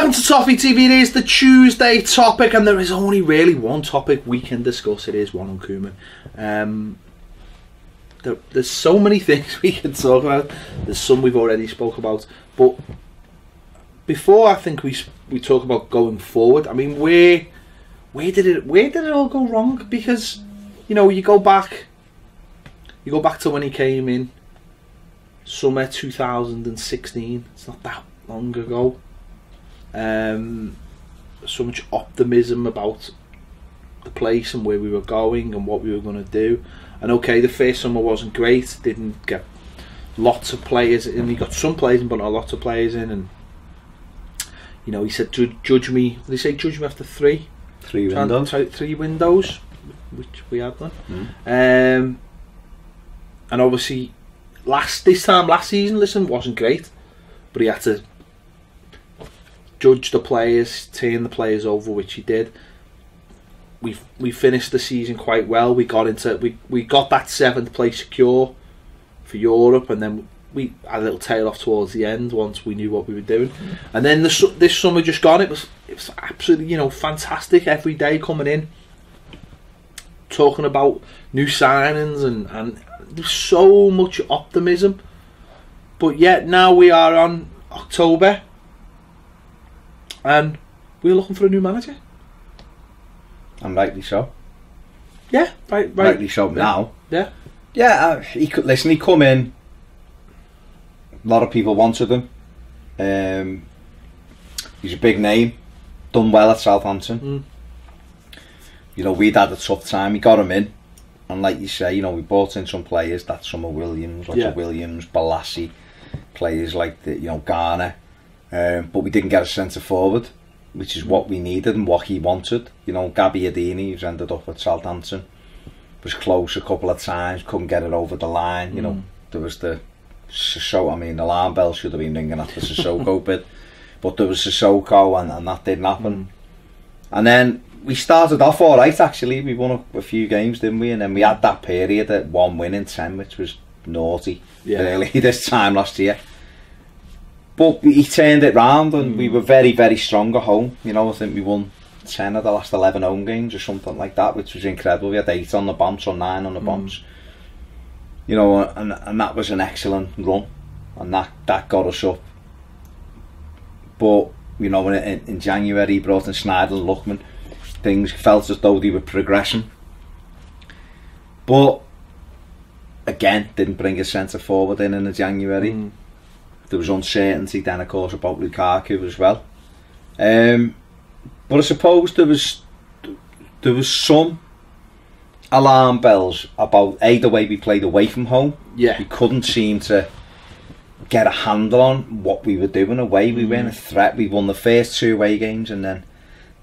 Welcome to Toffee TV. It is the Tuesday topic, and there is only really one topic we can discuss. It is one on Koeman. There's so many things we can talk about. There's some we've already spoke about, but before I think we talk about going forward, I mean, where did it all go wrong? Because you go back to when he came in summer 2016. It's not that long ago. So much optimism about the place and where we were going and what we were going to do. And okay, the first summer wasn't great. Didn't get lots of players in. He got some players in, but not lots of players in. And he said, "Judge me." Did he say judge me after three windows? Three windows, which we had done. And obviously, last season, listen, wasn't great, but he had to judge the players, turn the players over, which he did. We finished the season quite well. We got that 7th place secure for Europe, and then we had a little tail off towards the end once we knew what we were doing. And then this summer just gone, it was absolutely fantastic. Every day coming in, talking about new signings, and there's so much optimism. But yet now we are on October, and we're looking for a new manager. And rightly so. Yeah, right. Rightly so now. Yeah. Yeah, he come in. A lot of people wanted him. He's a big name. Done well at Southampton. We'd had a tough time. He got him in. And like you say, we brought in some players. That Summer Williams, Williams, Balassi, players like Garner. But we didn't get a centre forward, which is what we needed and what he wanted. Gabbiadini, who's ended up at Southampton, was close a couple of times, couldn't get it over the line. There was the alarm bell should have been ringing at the Sissoko bit, but there was Sissoko, and that didn't happen. And then we started off all right, actually. We won a few games, didn't we? And then we had that period at 1 win in 10, which was naughty, really, this time last year. But he turned it round, and we were very, very strong at home. I think we won 10 of the last 11 home games or something like that, which was incredible. We had 8 on the bounce or 9 on the bounce. And that was an excellent run, and that got us up. But in January he brought in Snyder and Luckman. Things felt as though they were progressing, but again didn't bring a centre forward in the January. There was uncertainty then, of course, about Lukaku as well. But I suppose there was some alarm bells about the way we played away from home. We couldn't seem to get a handle on what we were doing away. We weren't a threat. We won the first 2 away games, and then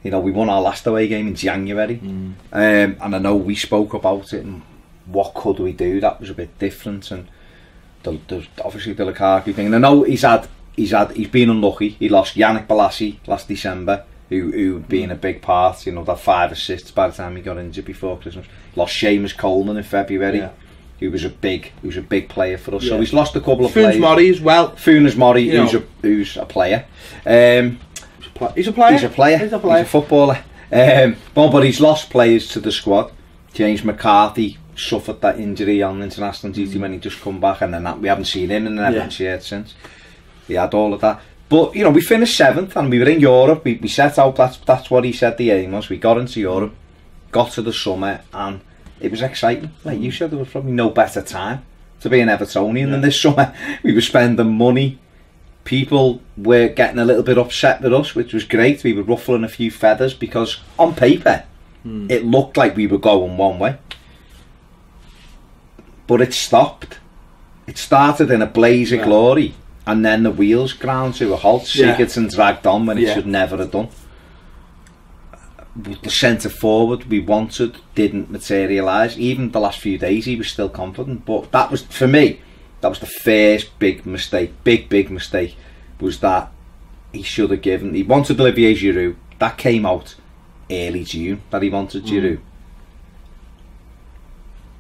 we won our last away game in January. And I know we spoke about it and what could we do that was a bit different, and obviously the Lukaku thing. And I know he's been unlucky. He lost Yannick Balassi last December, who being a big part. That 5 assists by the time he got injured before Christmas. Lost Seamus Coleman in February, who was a big player for us. So he's lost a couple of players. Mori as well. Funes Mori, who's a player. He's a player. He's a footballer. But he's lost players to the squad. James McCarthy suffered that injury on international duty when he just come back, and then we haven't seen him in an Everton shirt since. He had all of that. But we finished 7th, and we were in Europe. We set out. That's what he said the aim was. We got into Europe, got to the summer, and it was exciting. Like you said, there was probably no better time to be an Evertonian than this summer. We were spending money. People were getting a little bit upset with us, which was great. We were ruffling a few feathers because on paper it looked like we were going one way, but it stopped. It started in a blaze of glory, and then the wheels ground to a halt. Sigurdsson dragged on when it should never have done. The centre forward we wanted didn't materialise. Even the last few days he was still confident, but that was, for me, that was the first big mistake. Big mistake was that he should have given. He wanted Olivier Giroud. That came out early June that he wanted Giroud,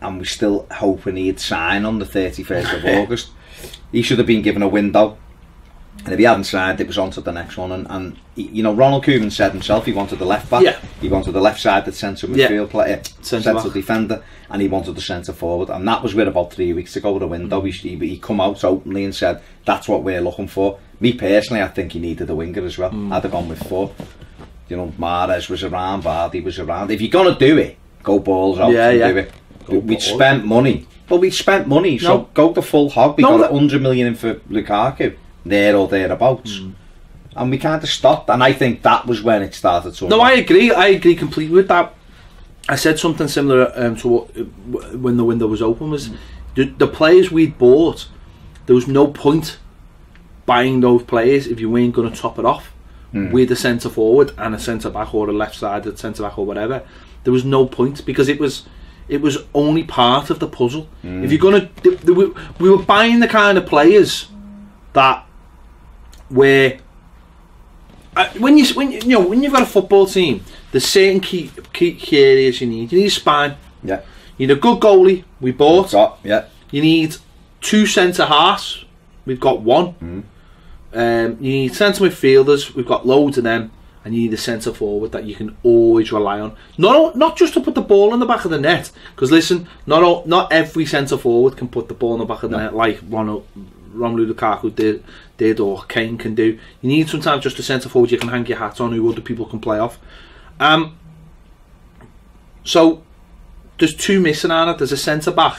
and we're still hoping he'd sign on the 31st of August. He should have been given a window And if he hadn't signed, it was on to the next one. And you know, Ronald Koeman said himself he wanted the left back. Yeah. He wanted the left sided centre midfield player, central back. defender, and he wanted the centre forward. And that was with about 3 weeks ago, the window. He come out openly and said, that's what we're looking for. Me personally, I think he needed a winger as well. I'd have gone with 4. You know, Mahrez was around, Vardy was around. If you're going to do it, go balls out and do it. We'd spent money. Well, we spent money, so go the full hog. We got 100 million in for Lukaku. There or thereabouts, and we kind of stopped, and I think that was when it started. No, I agree completely with that. I said something similar to what, when the window was open, was the players we'd bought, there was no point buying those players if you weren't going to top it off with a centre forward and a centre back or a left sided centre back or whatever. There was no point, because it was only part of the puzzle. If you're going to, we were buying the kind of players that where when you've got a football team, there's certain key areas you need. You need a spine. Yeah. You need a good goalie. We bought. Yeah. You need 2 centre halves. We've got 1. You need centre midfielders. We've got loads of them. And you need a centre forward that you can always rely on. Not just to put the ball in the back of the net. Because listen, not every centre forward can put the ball in the back of the net like Romelu Lukaku did or Kane can do. You need sometimes just a centre forward you can hang your hat on, who other people can play off. So there's 2 missing on it. There's a centre back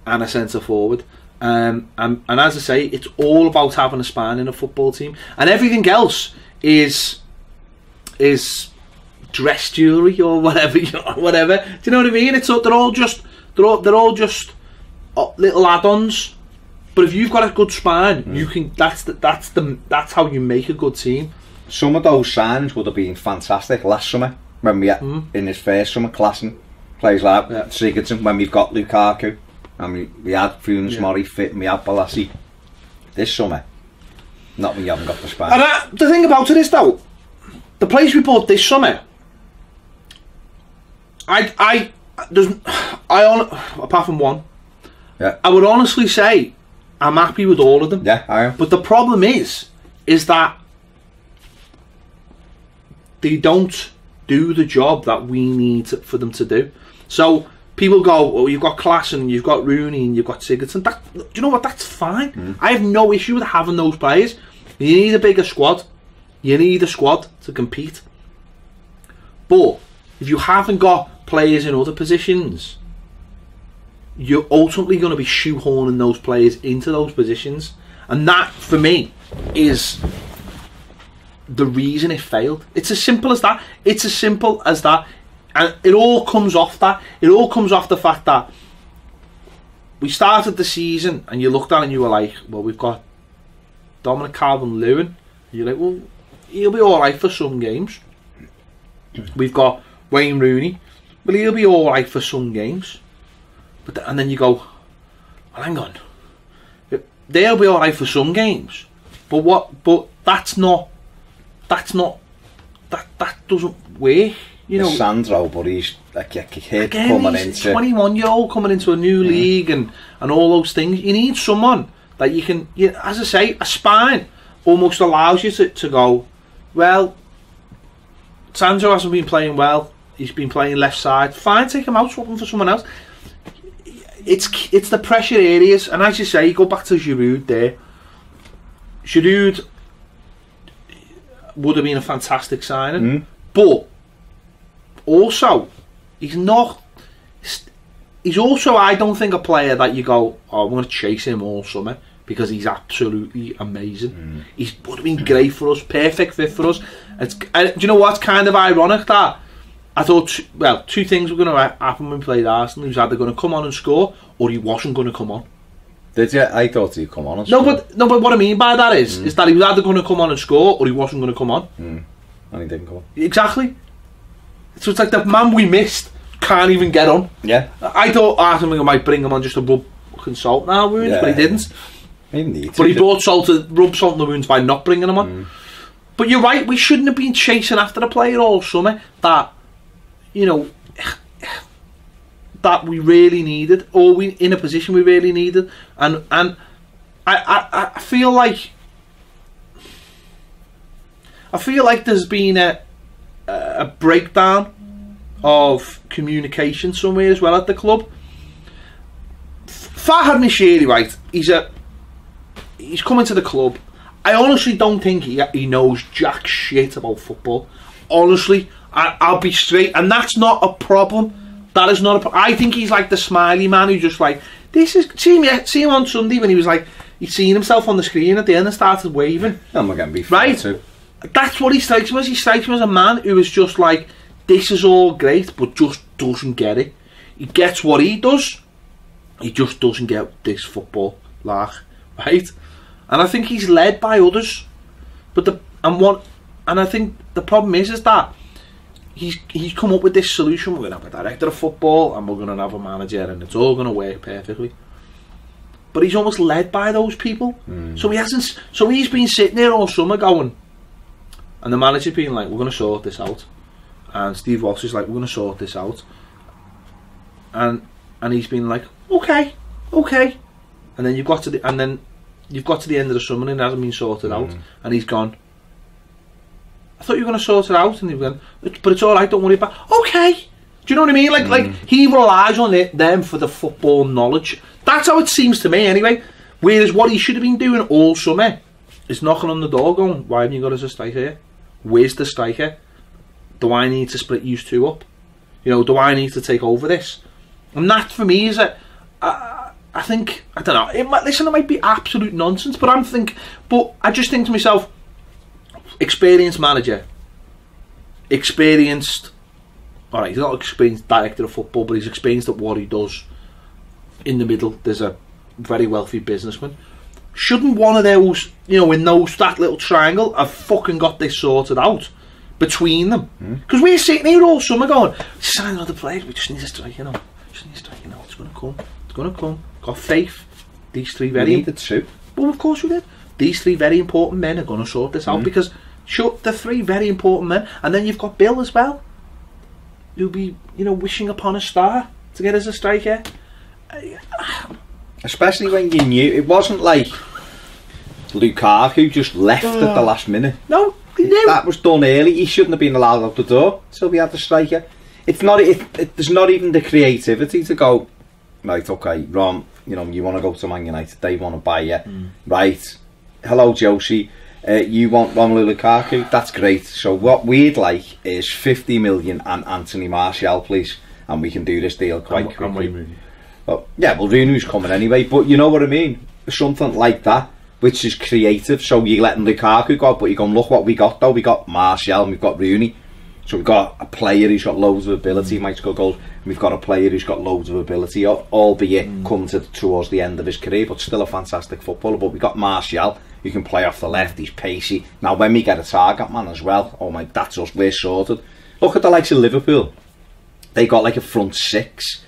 and a centre forward. And as I say, it's all about having a spine in a football team, and everything else is dress jewellery or whatever. Whatever. Do you know what I mean? They're all just little add-ons. But if you've got a good spine, you can. That's how you make a good team. Some of those signings would have been fantastic last summer when we had, in his first summer, Klassen, players like Sigurdsson, when we've got Lukaku, and we had Funes Mori fit, and we had Balassi. This summer, not when you haven't got the spine. And the thing about it is, though, the players we bought this summer, apart from one, I would honestly say I'm happy with all of them. Yeah, I am. But the problem is that they don't do the job that we need for them to do. So people go, "Oh, you've got Klassen, you've got Rooney, and you've got Sigurdsson." Do you know what? That's fine. I have no issue with having those players. You need a bigger squad. You need a squad to compete. But if you haven't got players in other positions, you're ultimately going to be shoehorning those players into those positions, and that, for me, is the reason it failed. It's as simple as that. It's as simple as that, and it all comes off that. It all comes off the fact that we started the season, and you looked at it and you were like, "Well, we've got Dominic Calvert-Lewin." You're like, "Well, he'll be all right for some games." We've got Wayne Rooney, but he'll be all right for some games. And then you go, "Well, hang on, they'll be all right for some games, but that doesn't work." You know, Sandro, but he's a kid coming into 21-year-old coming into a new league and all those things. You need someone that you can, as I say, a spine almost allows you to go, well, Sandro hasn't been playing well. He's been playing left side. Fine, take him out, swap him for someone else. It's the pressure areas, and as you say, you go back to Giroud there. Giroud would have been a fantastic signing, but also he's also, I don't think, a player that you go, "Oh, I'm going to chase him all summer," because he's absolutely amazing. He would have been great for us, perfect fit for us. Do you know what's kind of ironic? That I thought, two things were going to happen when we played Arsenal. He was either going to come on and score, or he wasn't going to come on. Did you? I thought he'd come on and score. No, but what I mean by that is that he was either going to come on and score, or he wasn't going to come on. And he didn't come on. Exactly. So it's like the man we missed can't even get on. Yeah. I thought Arsenal might bring him on just to rub salt in our wounds, but he didn't. He didn't need to. But he brought rub salt in the wounds by not bringing him on. But you're right, we shouldn't have been chasing after a player all summer that, that we really needed, or we in a position we really needed, and I feel like I feel like there's been a breakdown of communication somewhere as well at the club. Farhad Moshiri, right? He's coming to the club. I honestly don't think he knows jack shit about football. Honestly, I'll be straight, and that's not a problem. That is not a problem. I think he's like the smiley man who just like, this is, see him on Sunday when he was like, he'd seen himself on the screen at the end and started waving. I'm not going to be right too. That's what he strikes me as. He strikes me as a man who is just like, this is all great, but just doesn't get it. He gets what he does, he just doesn't get this football lark, right? And I think he's led by others, but I think the problem is that he's come up with this solution. We're going to have a director of football and we're going to have a manager, and it's all going to work perfectly. But he's almost led by those people. So he hasn't. So he's been sitting there all summer going, and the manager's been like, "We're going to sort this out," and Steve Walsh is like, "We're going to sort this out," and he's been like, "Okay," and then you've got to the end of the summer and it hasn't been sorted out, and he's gone, "I thought you were going to sort it out," and he went, "But it's all right, don't worry about it." Okay, do you know what I mean? Like he relies on them for the football knowledge. That's how it seems to me, anyway. Whereas what he should have been doing all summer is knocking on the door, going, "Why haven't you got us a striker here? Where's the striker? Do I need to split you two up? You know, do I need to take over this?" And that for me is I think, I don't know, it might be absolute nonsense, but I just think to myself, experienced manager, alright, he's not experienced director of football, but he's experienced at what he does. In the middle, there's a very wealthy businessman. Shouldn't one of those, you know, in that little triangle, have fucking got this sorted out between them? Because we're sitting here all summer going, sign another player, we just need a striker, you know. It's going to come. Got faith. These three very... needed two. Well, of course we did. These three very important men are going to sort this out, because the three very important men, and then you've got Bill as well, who'll be, you know, wishing upon a star to get as a striker. Especially when you knew it wasn't like Lukaku just left at the last minute. No, he knew. That was done early. He shouldn't have been allowed out the door till we had the striker. It's not. There's not even the creativity to go, right, okay, Ron, you know, you want to go to Man United, they want to buy you, right? Hello, Josie, you want Romelu Lukaku? That's great. So what we'd like is 50 million and Anthony Martial, please, and we can do this deal quite quickly. Well, yeah, well, Rooney's coming anyway, but you know what I mean? Something like that, which is creative. So you're letting Lukaku go, but you're going, look what we got though. We got Martial and we've got Rooney. So we've got a player who's got loads of ability, might score goals. And we've got a player who's got loads of ability, albeit coming towards the end of his career, but still a fantastic footballer. But we've got Martial, who can play off the left, he's pacey. Now when we get a target man as well, oh my, that's us, we're sorted. Look at the likes of Liverpool. They got like a front six.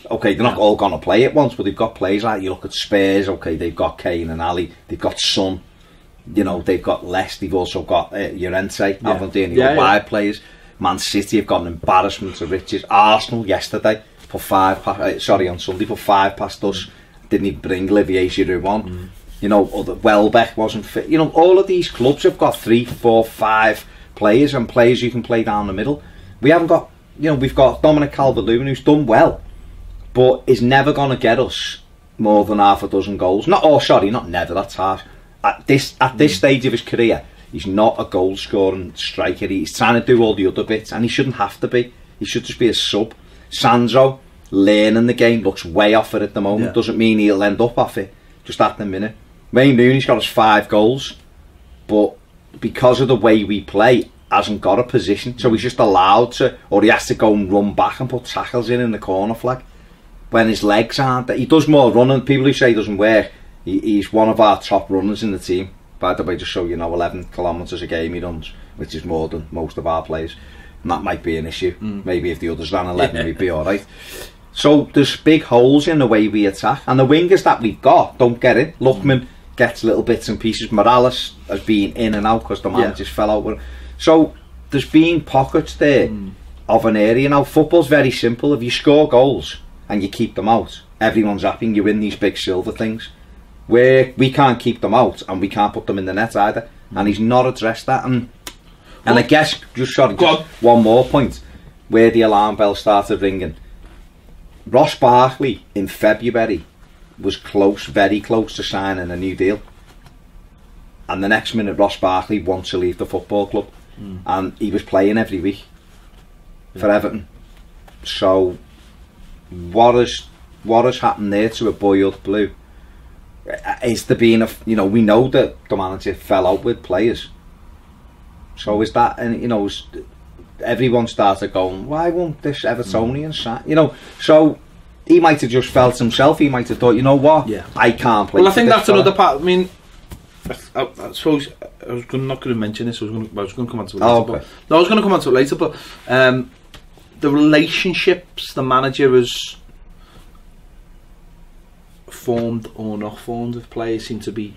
Okay, they're not all going to play at once, but they've got players like, you look at Spurs, okay, they've got Kane and Ali, they've got Son, you know, they've got Les, they've also got Llorente, haven't they? And they've got wide players. Man City have got an embarrassment of riches. Arsenal yesterday put on Sunday put 5 past us. Didn't even bring Olivier Giroud on. You know, Welbeck wasn't fit. You know, all of these clubs have got 3, 4, 5 players, and players you can play down the middle. We haven't got, you know, we've got Dominic Calvert-Lewin, who's done well, but is never going to get us more than half a dozen goals. Not never, that's harsh. At this stage of his career, he's not a goal scoring striker. He's trying to do all the other bits, and he shouldn't have to be. He should just be a sub. Sandro, learning the game, looks way off it at the moment. Doesn't mean he'll end up off it just at the minute. Wayne Rooney's got us 5 goals, but because of the way we play, hasn't got a position, so he's just allowed to, or he has to go and run back and put tackles in the corner flag when his legs aren't there. He does more running. People who say he doesn't work, he's one of our top runners in the team, by the way, just so you know. 11 kilometres a game he runs, which is more than most of our players, and that might be an issue. Maybe if the others ran 11 we'd be alright. So there's big holes in the way we attack, and the wingers that we've got don't get it. Lookman gets little bits and pieces. Morales has been in and out because the man just fell out with him. So there's been pockets there of an area. Now football's very simple. If you score goals and you keep them out, everyone's happy and you win these big silver things. Where we can't keep them out and we can't put them in the net either, and he's not addressed that. And And I guess, just one more point, where the alarm bell started ringing. Ross Barkley, in February, was very close to signing a new deal. And the next minute, Ross Barkley wants to leave the football club. And he was playing every week for Everton. So, what has happened there to a boiled blue? Is there being we know that the manager fell out with players. So is that, and everyone started going, why won't this Evertonian sign? So he might have just felt himself. He might have thought, you know what, I can't play. Well, I think that's another part. I mean, I suppose I was not going to mention this. I was going to come on to it later. Oh, okay. I was going to come on to it later, but the relationships the manager has formed or not formed with players seem to be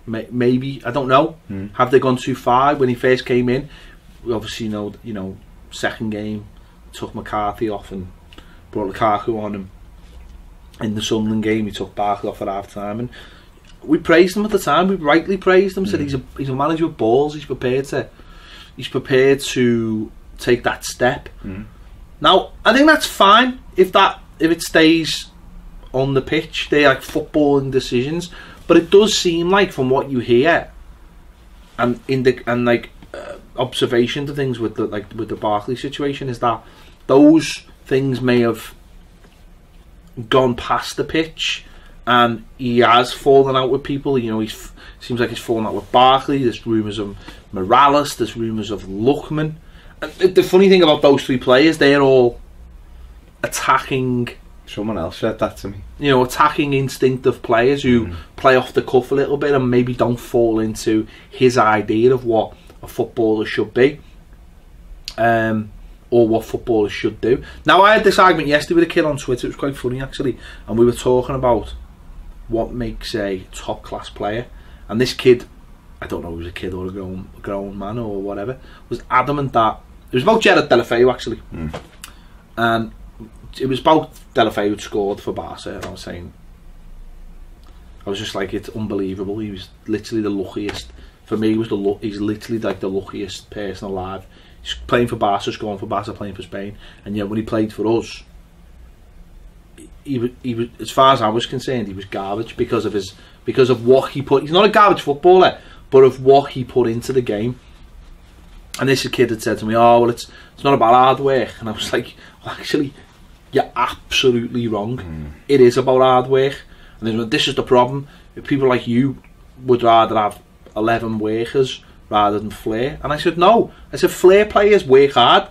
maybe, I don't know, have they gone too far? When he first came in, we obviously know second game took McCarthy off and brought Lukaku on him. In the Sunderland game, he took Barkley off at half time, and we praised him at the time. We rightly praised him. Said he's a manager with balls. He's prepared to take that step. Now, I think that's fine if it stays on the pitch. They're like footballing decisions, but it does seem like, from what you hear, and observation to things with the Barkley situation, is that those things may have gone past the pitch, and he has fallen out with people. Seems like he's fallen out with Barkley. There's rumours of Morales. There's rumours of Lookman. And the funny thing about those three players, they're all attacking. Someone else said that to me. Attacking instinctive players who play off the cuff a little bit and maybe don't fall into his idea of what a footballer should be, or what footballers should do. Now, I had this argument yesterday with a kid on Twitter. It was quite funny, actually, and we were talking about what makes a top class player. And this kid, I don't know if he was a kid or a grown man or whatever, was adamant that it was about Gerard Deulofeu, actually, and it was about Deulofeu who'd scored for Barca, and I was just like, it's unbelievable. He was literally the luckiest. For me, he's literally like the luckiest person alive. He's playing for Barca, scoring for Barca, playing for Spain, and yet when he played for us, he was, as far as I was concerned, he was garbage because of what he put. He's not a garbage footballer, but of what he put into the game. And this kid had said to me, "Oh, well, it's not about hard work," and I was like, well, actually, you're absolutely wrong. It is about hard work, and this is the problem. People like you would rather have 11 workers rather than flair. And I said, no. I said, flair players work hard.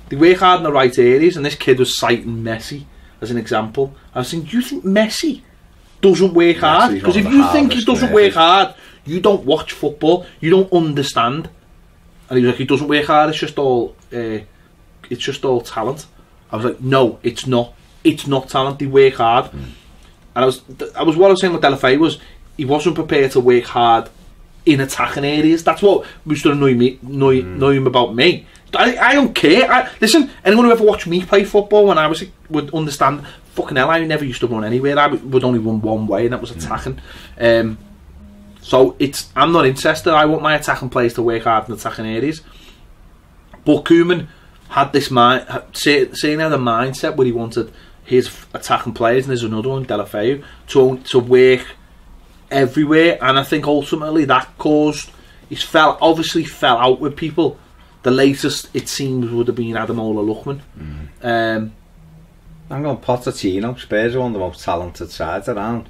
They work hard in the right areas. And this kid was citing Messi as an example. I was saying, do you think Messi doesn't work hard? Because if you think he doesn't work hard, you don't watch football. You don't understand. And he was like, he doesn't work hard. It's just all talent. I was like, no, it's not. It's not talent. They work hard. And what I was saying with Deulofeu was, he wasn't prepared to work hard in attacking areas. That's what used to annoy him about me. I don't care. Listen, anyone who ever watched me play football when I was would understand. Fucking hell, I never used to run anywhere. I would only run one way, and that was attacking. So I'm not interested. I want my attacking players to work hard in attacking areas. But Koeman had this saying had a mindset where he wanted his attacking players, and there's another one, Deulofeu, to work everywhere. And I think ultimately that caused, obviously fell out with people. The latest, it seems, would have been Ademola Lookman. I'm going Pochettino. Spurs are one of the most talented sides around.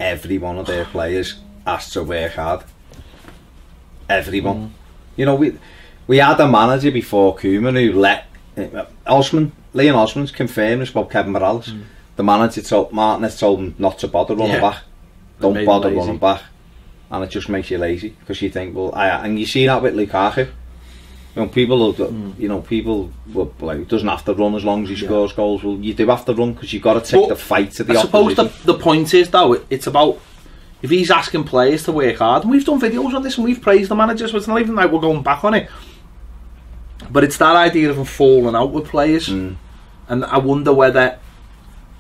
Every one of their players has to work hard. Everyone. We had a manager before Koeman who let Leon Osman's confirmed this about Kevin Morales. The manager told him not to bother running back. Don't bother running back, and it just makes you lazy because you think, well, and you see that with Lukaku. People will like, he doesn't have to run as long as he scores goals. Well, you do have to run because you've got to take the fight to the opposition. I suppose the point is, though, it's about, if he's asking players to work hard, and we've done videos on this and we've praised the managers, so it's not even like we're going back on it. But it's that idea of him falling out with players, and I wonder whether,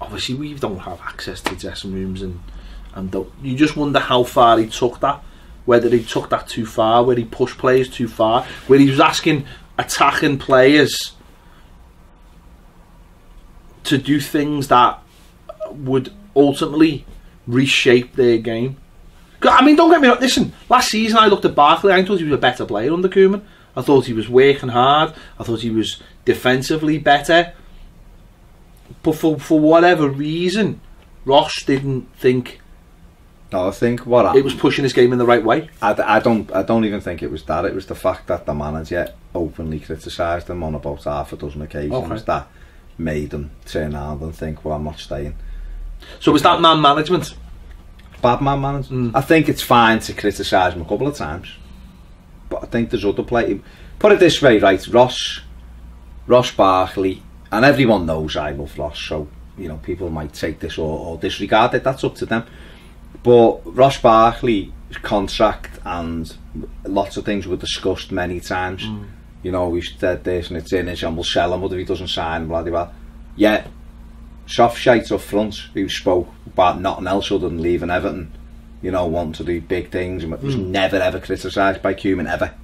obviously we don't have access to dressing rooms, and you just wonder how far he took that. whether he took that too far, where he pushed players too far, where he was asking attacking players to do things that would ultimately reshape their game. I mean, don't get me wrong, listen, last season I looked at Barkley, I thought he was a better player under Koeman. I thought he was working hard, I thought he was defensively better, but for whatever reason Ross didn't think No, I think what happened, it was pushing his game in the right way. I don't even think it was that. It was the fact that the manager openly criticised him on about half a dozen occasions that made him turn around and think, well, I'm not staying. So was that man management? Bad man management. I think it's fine to criticise him a couple of times, but I think there's other play. Put it this way, right? Ross Barkley, and everyone knows I love Ross, so you know people might take this or disregard it. That's up to them. But Ross Barkley's contract and lots of things were discussed many times. You know, we said this and it's in it, and we'll sell him, but if he doesn't sign, blah blah blah. Yeah, soft shite up front who spoke about nothing else other than leaving Everton, you know, wanting to do big things, and was never ever criticised by Koeman, ever.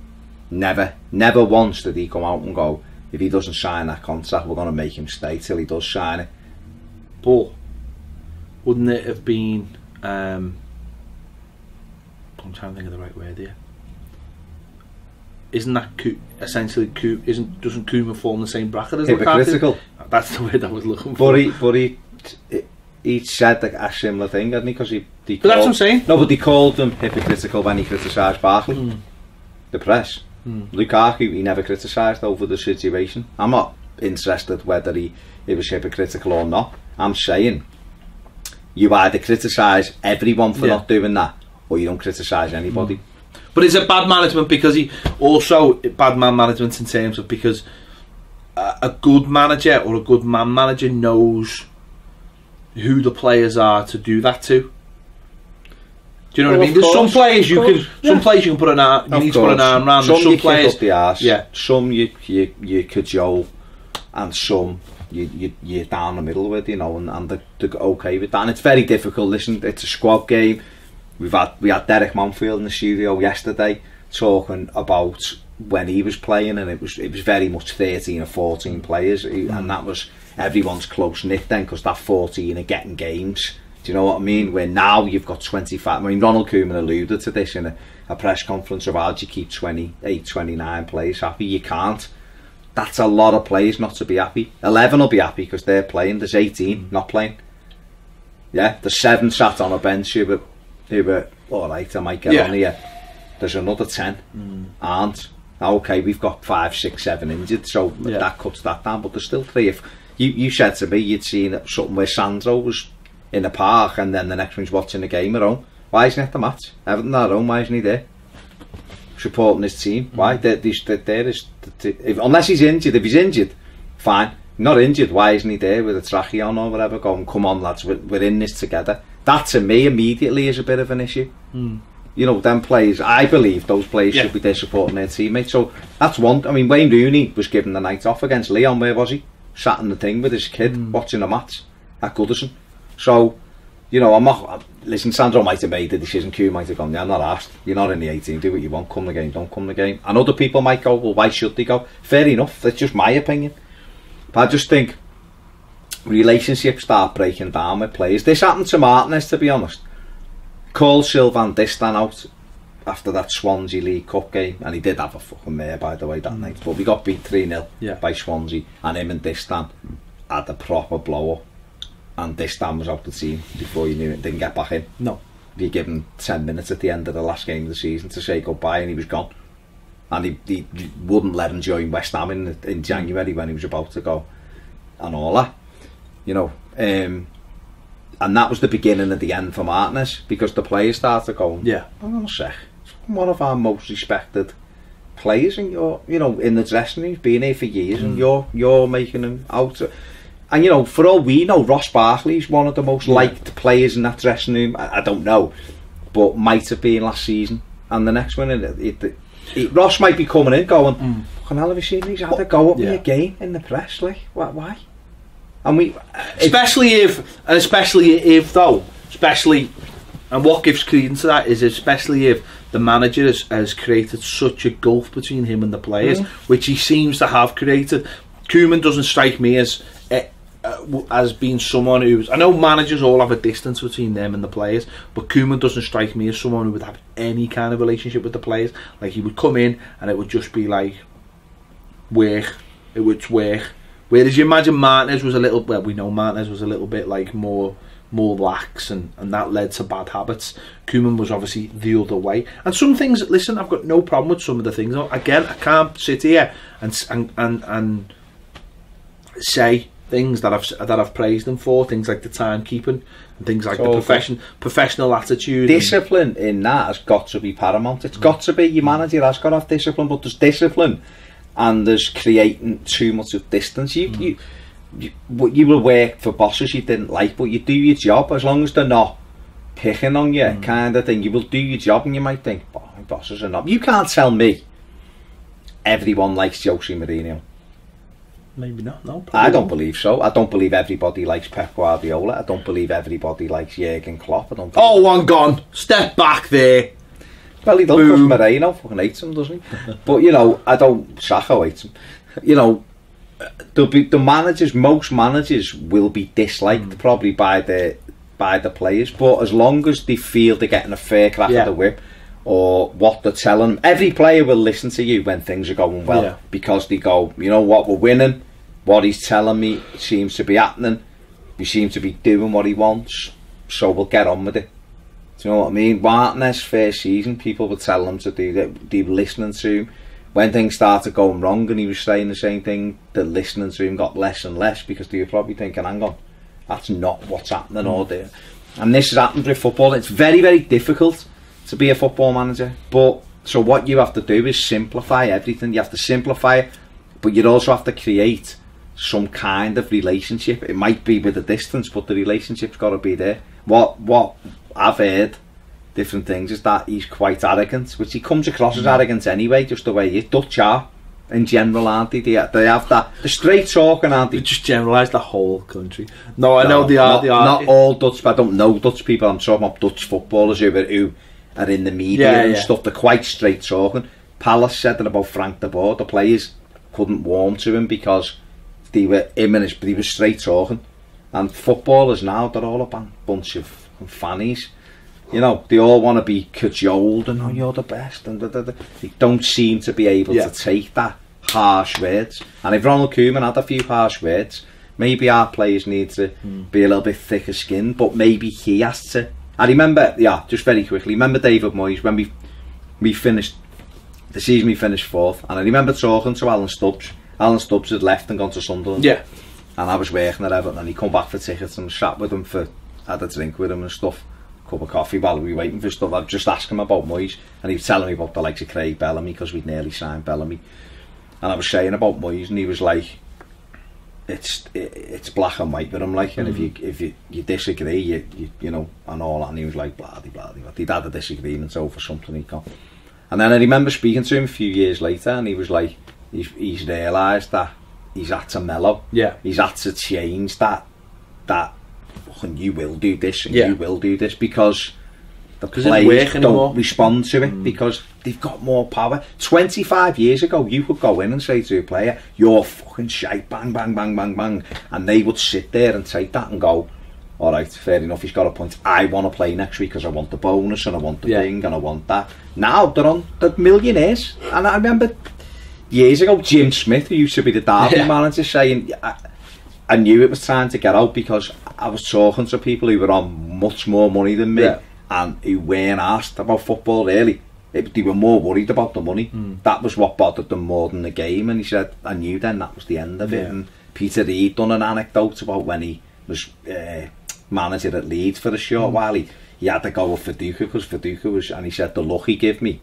Never once did he come out and go, if he doesn't sign that contract, we're going to make him stay till he does sign it. But wouldn't it have been, I'm trying to think of the right word here, isn't that essentially doesn't Koeman fall in the same bracket as hypocritical? That's the word I was looking for. But he said a similar thing, didn't he? Because he but that's what I'm saying. No, but he called them hypocritical when he criticised Barkley. The press. Lukaku, he never criticised over the situation. I'm not interested whether it was hypocritical or not. I'm saying you either criticise everyone for not doing that, or you don't criticise anybody. But is it bad management because he also bad man management in terms of because a good manager or a good man manager knows who the players are to do that to? Do you know what I mean? There's some players you can, some players you can put an arm, you need to put an arm around. Some you players kick up the arse, some you cajole, and some you're down the middle with, you know, and they're okay with that. And it's very difficult. Listen, it's a squad game. We had Derek Monfield in the studio yesterday talking about when he was playing, and it was very much 13 or 14 players, and that was everyone's close knit then, because that 14 are getting games. Do you know what I mean? Where now you've got 25. I mean, Ronald Koeman alluded to this in a press conference of how do you keep 28, 29 players happy? You can't. That's a lot of players not to be happy. 11 will be happy because they're playing. There's 18 not playing. Yeah, there's 7 sat on a bench who were alright, I might get on here. There's another 10 aren't. Okay, we've got 5, 6, 7 injured, so that cuts that down, but there's still 3. If you said to me you'd seen something where Sandro was in the park and then the next one's watching the game at home, why isn't he at the match? Everton at home, why isn't he there supporting his team? Why? Unless he's injured. If he's injured, fine. Not injured, why isn't he there with a trachea on or whatever, going, come on lads, we're in this together? That to me immediately is a bit of an issue. You know, them players, I believe those players should be there supporting their teammates. So that's one. I mean, Wayne Rooney was given the night off against Leon. Where was he? Sat in the thing with his kid watching a match at Goodison. So, you know, I'm not. Listen, Sandro might have made the decision. Q might have gone, yeah, I'm not asked. You're not in the 18. Do what you want. Come the game. Don't come the game. And other people might go, well, why should they go? Fair enough. That's just my opinion. But I just think relationships start breaking down with players. This happened to Martinez, to be honest. Called Sylvain Distin out after that Swansea League Cup game, and he did have a fucking mare, by the way, that night. But we got beat 3-0 by Swansea, and him and Distin had a proper blow up. And Distin was out the team before you knew it. Didn't get back in. No. You give him 10 minutes at the end of the last game of the season to say goodbye, and he was gone. And he wouldn't let him join West Ham in January when he was about to go, and all that, you know. And that was the beginning of the end for Martinez, because the players started going, hang on a sec, one of our most respected players, and you're, you know, in the dressing room, been here for years, and you're making him out. And you know, for all we know, Ross Barkley's one of the most liked players in that dressing room. I don't know, but might have been last season. And the next one, Ross might be coming in going, fucking hell, have you seen he's had a go at me again in the press? Like, why? And especially if And what gives credence to that is, especially if the manager has created such a gulf between him and the players, which he seems to have created. Koeman doesn't strike me as being someone who's... I know managers all have a distance between them and the players, but Koeman doesn't strike me as someone who would have any kind of relationship with the players. Like, he would come in and it would just be like, work. It would work. Whereas you imagine Martinez was a little... Well, we know Martinez was a little bit like more lax, and that led to bad habits. Koeman was obviously the other way. And some things, listen, I've got no problem with some of the things. Again, I can't sit here and say things that I've praised him for, things like the timekeeping and things like the professional attitude. Discipline in that has got to be paramount. It's got to be. Your manager has got to have discipline, but there's discipline and there's creating too much of distance. You will work for bosses you didn't like, but you do your job as long as they're not picking on you, kind of thing. You will do your job, and you might think, oh, my bosses are not. You can't tell me everyone likes Jose Mourinho. Maybe not. No, I don't believe so. I don't believe everybody likes Pep Guardiola. I don't believe everybody likes Jurgen Klopp. I don't. Oh, one gone. Step back there. Well, he does, because Mourinho fucking hates him, doesn't he? But you know, I don't. Sacco hates him. You know. There'll be most managers will be disliked probably by the players, but as long as they feel they're getting a fair crack at the whip, or what they're telling them, every player will listen to you when things are going well, because they go, you know what, we're winning, what he's telling me seems to be happening, we seem to be doing what he wants, so we'll get on with it. Do you know what I mean? Martinez first season, people were telling him to do that, they were listening to him. When things started going wrong and he was saying the same thing, the listening to him got less and less, because they were probably thinking, hang on, that's not what's happening all day. And this has happened with football. It's very, very difficult to be a football manager. But so what you have to do is simplify everything. You have to simplify it, but you also have to create some kind of relationship. It might be with a distance, but the relationship's got to be there. What I've heard, different things, is that he's quite arrogant, which he comes across as arrogant anyway, just the way he is. Dutch are in general, aren't they? They have that, the straight talking, aren't they? We just generalise the whole country. No, I know they are. Not all Dutch, but I don't know Dutch people. I'm talking about Dutch footballers who are in the media and stuff. They're quite straight talking. Palace said that about Frank de Boer. The players couldn't warm to him because he was straight talking. And footballers now, they're all a bunch of fannies. You know, they all want to be cajoled and, oh, you're the best, and they don't seem to be able to take that harsh words. And if Ronald Koeman had a few harsh words, maybe our players need to be a little bit thicker skinned, but maybe he has to. I remember, just very quickly, remember David Moyes, when we finished the season, we finished 4th, and I remember talking to Alan Stubbs. Alan Stubbs had left and gone to Sunderland. Yeah. And I was working at Everton, and he come back for tickets and sat with him had a drink with him and stuff. Cup of coffee while we were waiting for stuff. I'd just ask him about Moyes, and he was telling me about the likes of Craig Bellamy, because we'd nearly signed Bellamy. And I was saying about Moyes, and he was like, it's black and white with him, like, and if you disagree, you know, and all that. And he was like, bloody, he'd had a disagreement over something he'd got. And then I remember speaking to him a few years later, and he was like, he's realised that he's had to mellow. Yeah. He's had to change that and you will do this and you will do this, because the players don't respond to it, because they've got more power. 25 years ago, you could go in and say to a player, you're fucking shite, bang, bang, bang, bang, bang, and they would sit there and take that and go, alright, fair enough, he's got a point, I want to play next week because I want the bonus and I want the thing and I want that. Now they're millionaires. And I remember years ago, Jim Smith, who used to be the Derby manager, saying, I knew it was time to get out, because I was talking to people who were on much more money than me and who weren't asked about football really. They were more worried about the money. That was what bothered them more than the game. And he said, I knew then that was the end of it. And Peter Reid done an anecdote about when he was manager at Leeds for a short while. He had to go with Viduka, because Viduka was, and he said, the look he gave me,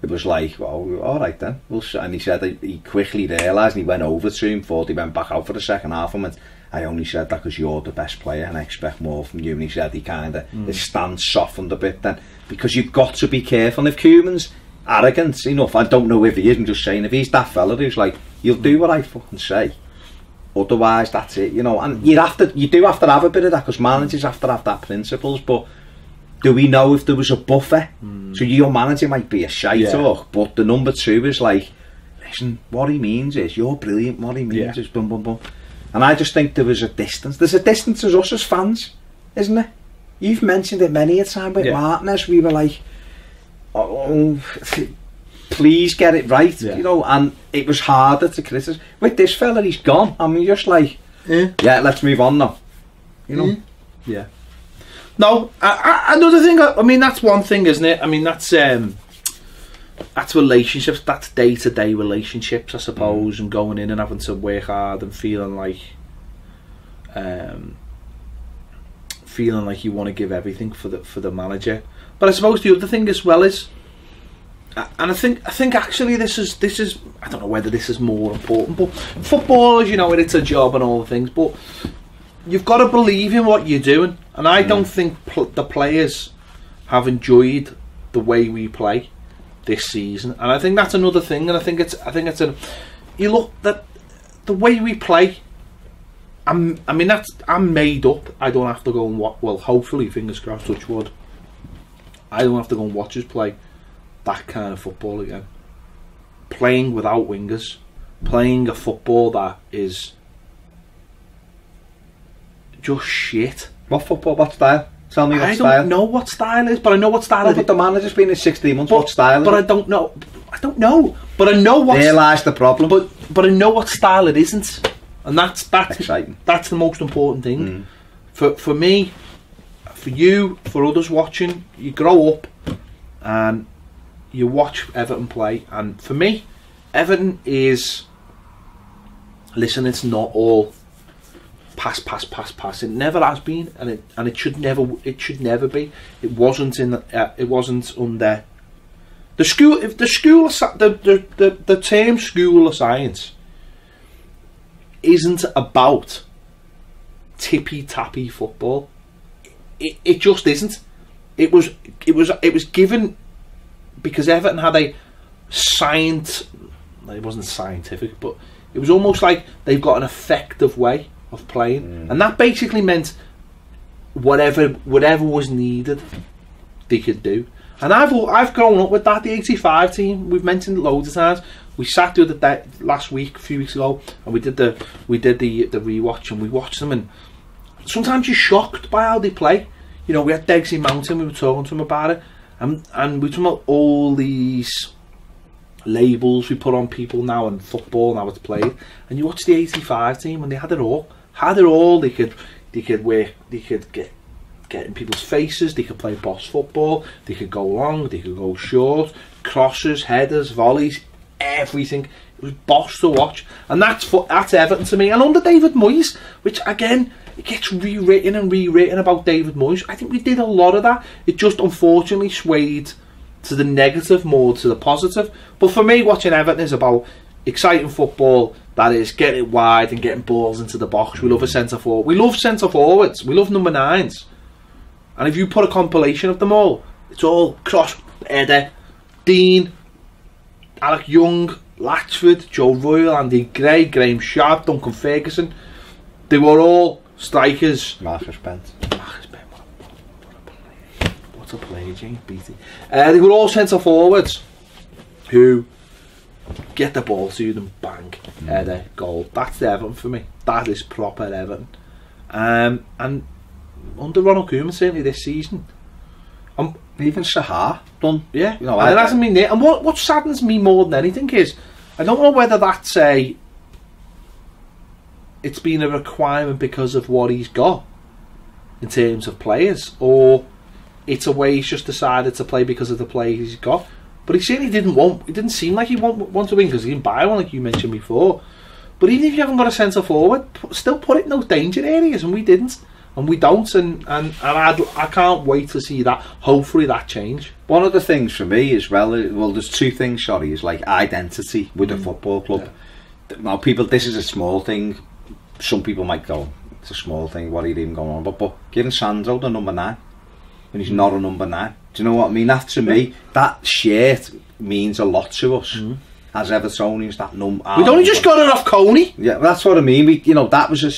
it was like, well, alright then. And he said he quickly realised, and he went over to him, thought he went back out for the second half and went, I only said that because you're the best player and I expect more from you. And he said he kind of, his stance softened a bit then, because you've got to be careful. And if Koeman's arrogant enough, I don't know if he is, I'm just saying, if he's that fella who's like, you'll do what I fucking say, otherwise that's it, you know. And you do have to have a bit of that, because managers have to have that principles. But do we know if there was a buffer? So your manager might be a shite talk, but the number 2 is like, listen, what he means is, you're brilliant, what he means is bum bum bum. And I just think there was a distance. There's a distance as us as fans, isn't there? You've mentioned it many a time with Martinez. We were like, oh, please get it right, you know, and it was harder to criticise. With this fella, he's gone. I mean, just like, yeah, let's move on now, you know. Yeah. No, another thing, I mean, that's one thing, isn't it? I mean, that's relationships, that's day-to-day relationships, I suppose, and going in and having to work hard and feeling like you want to give everything for the manager. But I suppose the other thing as well is, and I think actually this is I don't know whether this is more important, but footballers, you know, it's a job and all the things, but you've got to believe in what you're doing, and I don't think the players have enjoyed the way we play this season, and I think that's another thing. And I think it's you look that the way we play. I mean, I'm made up. I don't have to go and watch. Well, hopefully, fingers crossed, touch wood, I don't have to go and watch us play that kind of football again. Playing without wingers, playing a football that is just shit. What football? What style? Tell me what style. I don't know what style is, but I know what style. But the manager's been in 16 months. What style is but it? I don't know. But I know what. There lies the problem. But I know what style it isn't, and that's exciting. That's the most important thing. For me, for you, for others watching, you grow up and you watch Everton play, and for me, Everton is. Listen, it's not all pass. It never has been, and it should never be. It wasn't it wasn't under the school. If the school, the term school of science isn't about tippy tappy football. It just isn't. It was given because Everton had a it wasn't scientific, but it was almost like they've got an effective way of playing, and that basically meant whatever was needed they could do. And I've grown up with that. The '85 team, we've mentioned it loads of times. We sat the other day, last week, a few weeks ago, and we did the rewatch, and we watched them, and sometimes you're shocked by how they play. You know, we had Degsy Mountain, we were talking to him about it, and we were talking about all these labels we put on people now and football and how it's played. And you watch the '85 team, and they had it all. They could get in people's faces. They could play boss football. They could go long. They could go short. Crosses, headers, volleys, everything. It was boss to watch, and that's Everton to me. And under David Moyes, which again, it gets rewritten about David Moyes. I think we did a lot of that. It just unfortunately swayed to the negative more to the positive. But for me, watching Everton is about exciting football that is getting it wide and getting balls into the box. We love a centre forward. We love centre forwards. We love number 9s. And if you put a compilation of them all, it's all cross, Eder, Dean, Alec Young, Latchford, Joe Royal, Andy Gray, Graham Sharp, Duncan Ferguson. They were all strikers. Marcus Bent. What a player, James Beattie. They were all centre forwards who get the ball to them, bang, header, goal. That's the Everton for me. That is proper Everton. And under Ronald Koeman, certainly this season, even Sahar done. Yeah, you know, and it hasn't been there. And what saddens me more than anything is, I don't know whether that's it's been a requirement because of what he's got in terms of players, or it's a way he's just decided to play because of the players he's got. But he certainly didn't seem like he want to win, because he didn't buy one, like you mentioned before. But even if you haven't got a centre forward, still put it in those danger areas, and we didn't. And we don't, and I can't wait to see that. Hopefully that change. One of the things for me as well, there's two things, sorry, is like identity with the football club. Yeah. Now people, this is a small thing. Some people might go, it's a small thing, what are you even going on? But giving Sandro the number 9 when he's not a number 9. Do you know what I mean? That to me, that shirt means a lot to us. As Evertonians, that number. We'd only just got it off Coney. Yeah, that's what I mean. That was a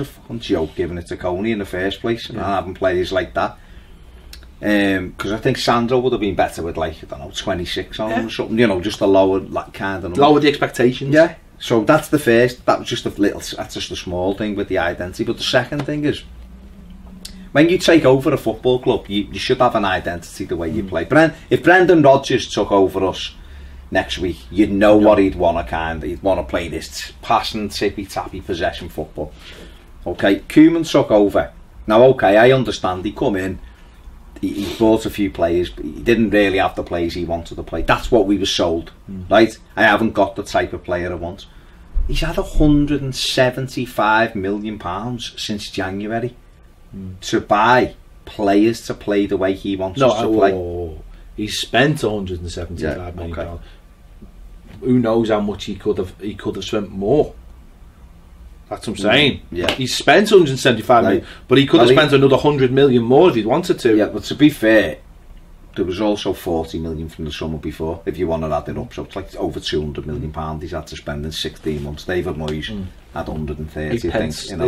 fucking joke giving it to Coney in the first place, and having players like that. Because I think Sandro would have been better with, like, I don't know, 26 on him or something, you know, just a lower, like, kind of... Lower the expectations. Yeah. So that's the first, that was just that's just a small thing with the identity. But the second thing is, when you take over a football club, you should have an identity the way you play. If Brendan Rodgers took over us next week, you'd know what he'd want to he'd want to play this passing, tippy-tappy possession football. Okay, Koeman took over. Now, okay, I understand, he come in, he bought a few players, but he didn't really have the players he wanted to play. That's what we were sold, right? I haven't got the type of player I want. He's had £175 million since January to buy players to play the way he wants us to play. He's spent £175 million. Okay. Who knows how much he could have spent more. That's what I'm saying. Yeah, he's spent 175 million, but he could have spent another 100 million more if he'd wanted to. Yeah, but to be fair, there was also 40 million from the summer before, if you want to add it up. So it's like over 200 million pounds he's had to spend in 16 months. David Moyes had 130, I think, in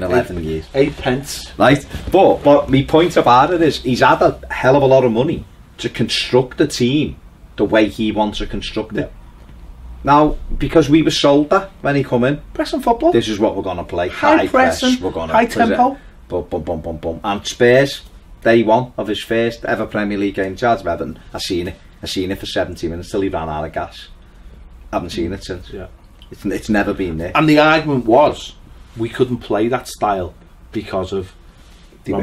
11 years. 8 pence. Right, but my point about it is, he's had a hell of a lot of money to construct the team the way he wants to construct it. Now, because we were sold that when he come in, pressing football. This is what we're going to play. High press. We're going to high tempo. Boom. And Spurs, day one of his first ever Premier League game, charge of Everton. I seen it for 70 minutes till he ran out of gas. Haven't seen it since. Yeah, it's never been there. And the argument was we couldn't play that style because of not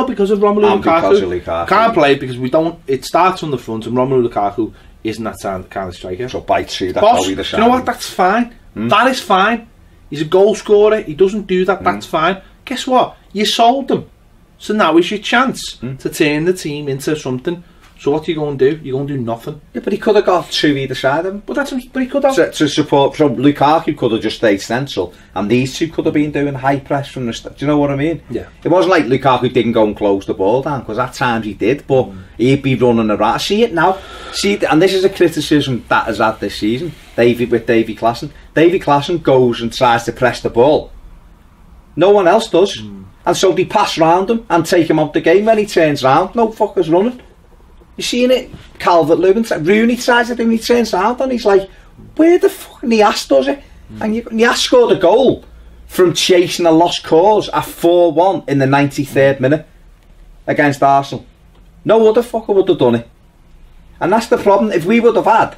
because of Romelu Lukaku. Can't play it because we don't. It starts on the front, and Romelu Lukaku isn't that kind of striker. So by two, that's how we decide. You know what? That's fine. That is fine. He's a goal scorer. He doesn't do that. That's fine. Guess what? You sold them. So now is your chance to turn the team into something. So what are you going to do? You're going to do nothing. Yeah, but he could have got two either side of him. But he could have. To support, so Lukaku could have just stayed central, and these two could have been doing high press from the start. Do you know what I mean? Yeah. It wasn't like Lukaku didn't go and close the ball down, because at times he did, but he'd be running around. I see it now. And this is a criticism that has had this season. Davy Klaassen. Davy Klaassen goes and tries to press the ball. No one else does. And so they pass round him and take him out the game. When he turns round, no fuckers running. You seen it? Calvert-Lewin, Rooney tries it and he turns around and he's like, where the fuck? And Nias does it. And Nias scored a goal from chasing a lost cause at 4-1 in the 93rd minute against Arsenal. No other fucker would have done it. And that's the problem. If we would have had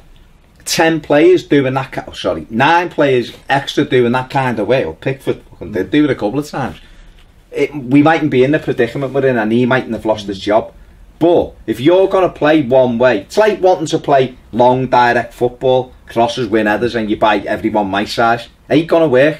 10 players doing that, 9 players extra doing that kind of way, or Pickford fucking did do it a couple of times, we mightn't be in the predicament we're in, and he mightn't have lost his job. But if you're going to play one way, it's like wanting to play long direct football, crosses, win headers, and you buy everyone my size. Ain't going to work,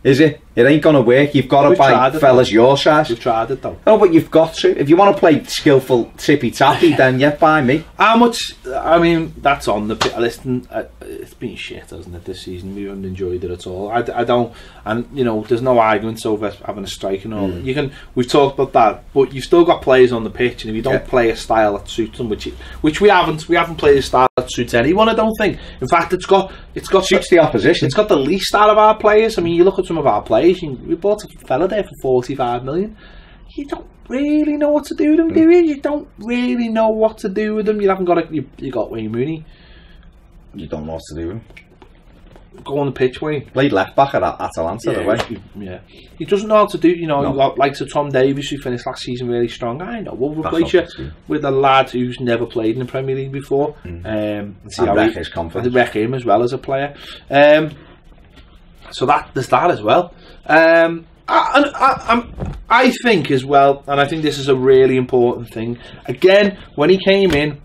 is it? It ain't going to work. You've got to buy fellas your size. We've tried it though. No, but you've got to. If you want to play skillful tippy-tappy, then yeah, buy me. How much? I mean, that's on the pit. Listen, it's been shit, hasn't it, this season? We haven't enjoyed it at all. I don't, and you know, there's no arguments over having a strike and all. We've talked about that, but you've still got players on the pitch, and if you don't play a style that suits them, which we haven't played a style that suits anyone. I don't think. In fact, it's got suits the opposition. It's got the least out of our players. I mean, you look at some of our players. We bought a fella there for 45 million. You don't really know what to do with them, do you? You don't really know what to do with them. You haven't got you got Wayne Rooney. You don't know what to do with him. Go on the pitch, Wayne. Played left back at Atalanta, the way. He doesn't know how to do. You know, you got like Tom Davies, who finished last season really strong. I know. We'll replace you with a lad who's never played in the Premier League before. And wreck his confidence. Wreck him as well as a player. So there's that as well. I think as well, and I think this is a really important thing. Again, when he came in,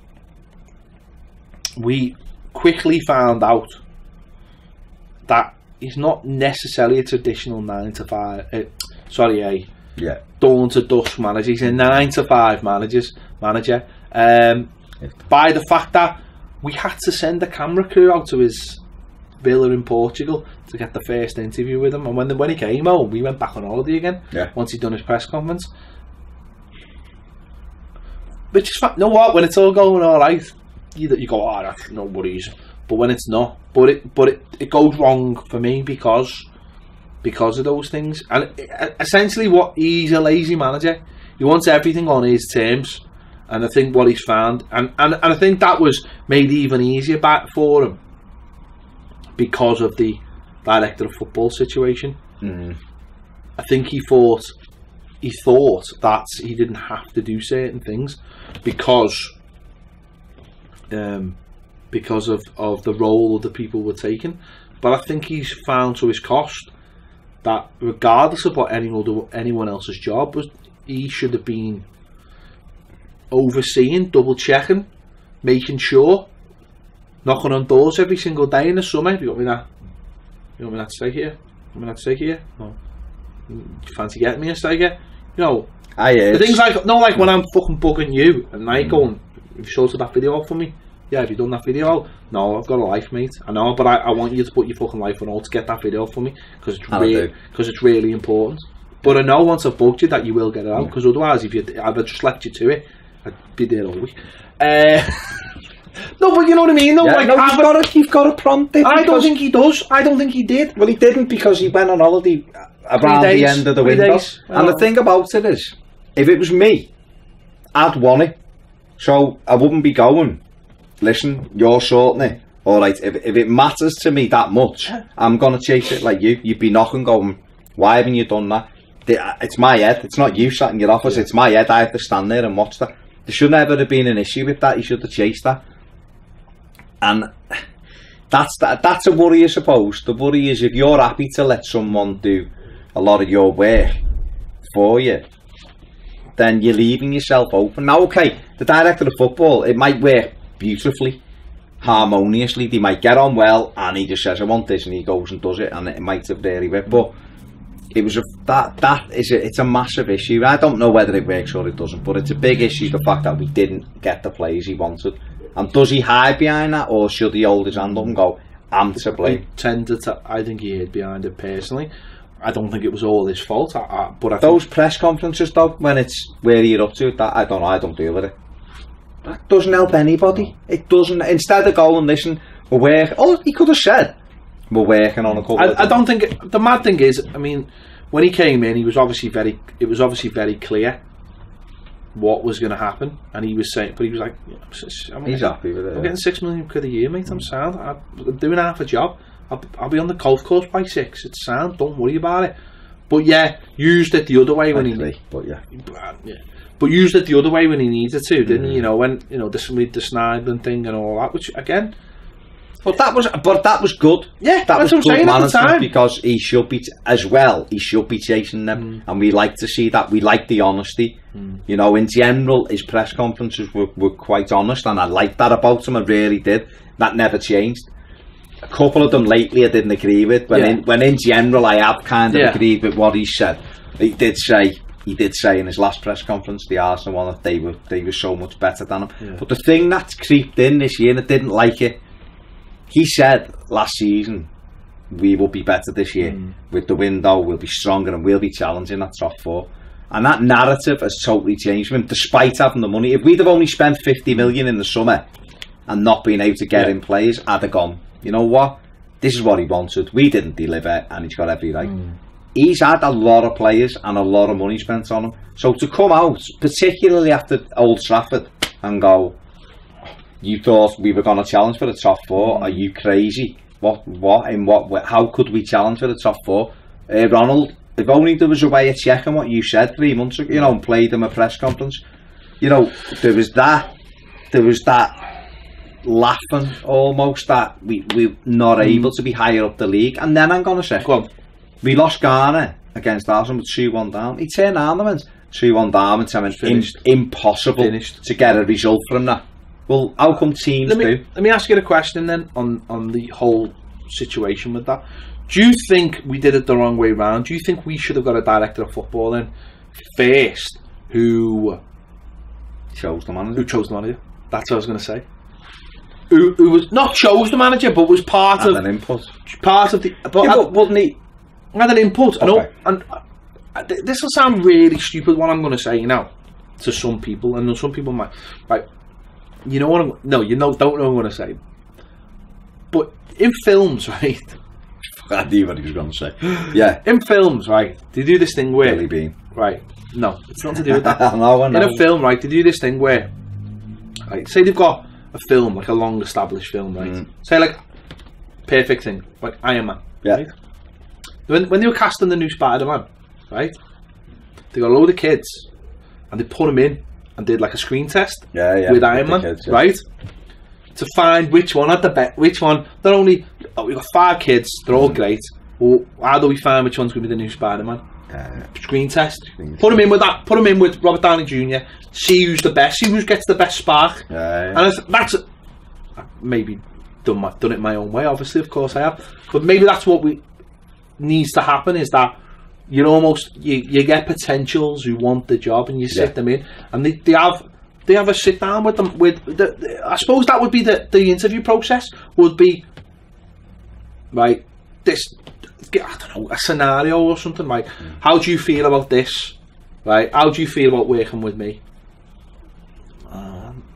we quickly found out that he's not necessarily a traditional 9 to 5. Dawn to dusk manager. He's a 9 to 5 manager. By the fact that we had to send a camera crew out to his villa in Portugal to get the first interview with him, and when he came home, we went back on holiday again. Once he'd done his press conference, which is fine. You know what? When it's all going all right, you go, oh, that's no worries. But when it's not, but it goes wrong for me because of those things. And essentially, he's a lazy manager. He wants everything on his terms, and I think what he's found, and I think that was made even easier back for him because of the director of football situation. I think he thought that he didn't have to do certain things because of the role the people were taking. But I think he's found to his cost that regardless of what anyone else's job was, he should have been overseeing, double checking, making sure, knocking on doors every single day in the summer. You want me that to stay here? You want me that to stay here? No. You fancy getting me a stay here? You know, the things like, no, like when I'm fucking bugging you and I going, have you sorted that video out for me? Yeah, have you done that video out? No, I've got a life, mate. I know, but I want you to put your fucking life on hold to get that video out for me because it's really important. But I know once I've bugged you that you will get it out, because otherwise, if I'd just left you to it, I'd be there all week. No, but you know what I mean? No, yeah, like, no, you've got to prompt it. I don't think he does. I don't think he did. Well, he didn't, because he went on holiday around the end of the window. And the thing about it is, if it was me, I'd want it. So I wouldn't be going, listen, you're sorting it. Alright, if it matters to me that much, I'm going to chase it like you. You'd be knocking going, why haven't you done that? It's my head. It's not you sat in your office. It's my head. I have to stand there and watch that. There should never have been an issue with that. He should have chased that. And that's a worry, I suppose. The worry is if you're happy to let someone do a lot of your work for you, then you're leaving yourself open. Now, okay, the director of football, it might work beautifully, harmoniously. They might get on well, and he just says, I want this, and he goes and does it, and it might have really worked. But it was it's a massive issue. I don't know whether it works or it doesn't, but it's a big issue, the fact that we didn't get the players he wanted. And does he hide behind that, or should he hold his hand up and go, I'm to blame? I think he hid behind it personally. I don't think it was all his fault. But those press conferences, though, when it's where you're up to, that I don't deal with it. That doesn't help anybody. It doesn't. Instead of going, listen, we're working. Oh, he could have said, we're working on a couple. I don't think the mad thing is, I mean, when he came in, it was obviously very clear what was going to happen, and he was saying, but he was like, he's happy with it. I'm getting £6 million a year, mate. I'm sound. I'm doing half a job. I'll be on the golf course by 6. It's sound. Don't worry about it. But yeah, used it the other way when But used it the other way when he needed to, didn't he? You know, when the Snyder thing and all that, which again. But that was good. Yeah, that was good management, because he should be He should be chasing them, and we like to see that. We like the honesty. You know, in general, his press conferences were quite honest, and I liked that about him. I really did. That never changed. A couple of them lately I didn't agree with. When in general I have kind of agreed with what he said. He did say in his last press conference, the Arsenal one, that they were so much better than him. Yeah. But the thing that's creeped in this year, and I didn't like it, he said last season, we will be better this year. With the window, we'll be stronger and we'll be challenging that top 4. And that narrative has totally changed for him, despite having the money. If we'd have only spent 50 million in the summer and not been able to get in players, I'd have gone, you know what? This is what he wanted. We didn't deliver, and he's got every right. He's had a lot of players and a lot of money spent on him. So to come out, particularly after Old Trafford, and go, you thought we were going to challenge for the top 4? Are you crazy? How could we challenge for the top 4? Ronald, if only there was a way of checking what you said 3 months ago, and played him a press conference. There was that laughing almost that we're not able to be higher up the league. And then I'm going to say, we lost Ghana against Arsenal with 2-1 down. He turned around and went 2-1 down and said impossible to get a result from that. Well, how come teams do? Let me ask you a question then on the whole situation with that. Do you think we did it the wrong way round? Do you think we should have got a director of football in first who chose the manager? That's what I was going to say. Who was not chose the manager, but was part of an input. Part of the. But wouldn't he? Had an input. Okay. And this will sound really stupid. What I'm going to say now to some people, and some people might, like, you know what? Don't know what I'm going to say. But in films, right? I knew what he was going to say. Yeah. In films, right? They do this thing where Billy Bean. Right. No, it's nothing to do with that. I know. In a film, right, they do this thing where, right, say they've got a film, like a long established film, right? Say like perfect thing, like Iron Man. Yeah. Right? When they were casting the new Spider-Man, right? They got a load of kids and they put them in and did like a screen test with Iron Man, kids, right? To find which one had the best, which one, not only, we've got 5 kids, they're all great, well, how do we find which one's going to be the new Spider-Man? Screen test. Put him in with that, put him in with Robert Downey Jr., see who's the best, see who gets the best spark. And that's, maybe done it my own way, obviously, of course I have, but maybe that's what needs to happen, is that you're almost, you get potentials who want the job and you sit them in, and they have a sit down with them. I suppose that would be the interview process, would be, right, this, I don't know, a scenario or something, right? How do you feel about this? Right? How do you feel about working with me?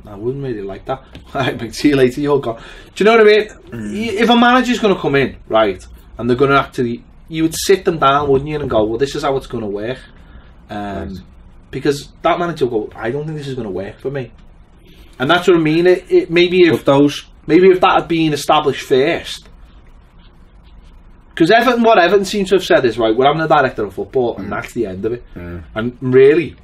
I wouldn't really like that. Right, mate, see you later, you're gone. Do you know what I mean? If a manager's going to come in, right, and they're going to actually, you would sit them down, wouldn't you, and go, well, this is how it's going to work. Because that manager will go, I don't think this is going to work for me. And that's what I mean. Maybe if that had been established first. Because what Everton seems to have said is, right, we're having a director of football, and that's the end of it. And really,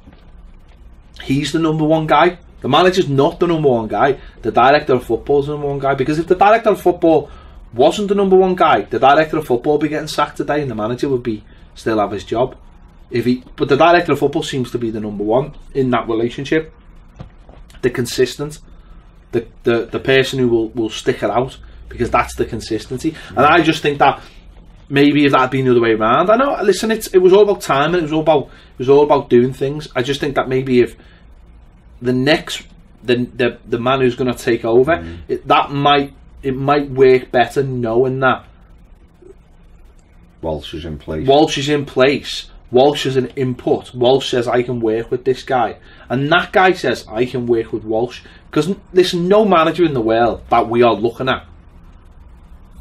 he's the number one guy. The manager's not the number one guy. The director of football is the number one guy. Because if the director of football wasn't the number one guy, the director of football would be getting sacked today, and the manager would still have his job. But the director of football seems to be the number one in that relationship. The consistent, the person who will stick it out, because that's the consistency. And I just think that maybe if that had been the other way around, I know. Listen, it was all about timing. It was all about doing things. I just think that maybe if the man who's going to take over, it might work better knowing that Walsh is in place. Walsh is an input. Walsh says, I can work with this guy, and that guy says, I can work with Walsh. Because there's no manager in the world that we are looking at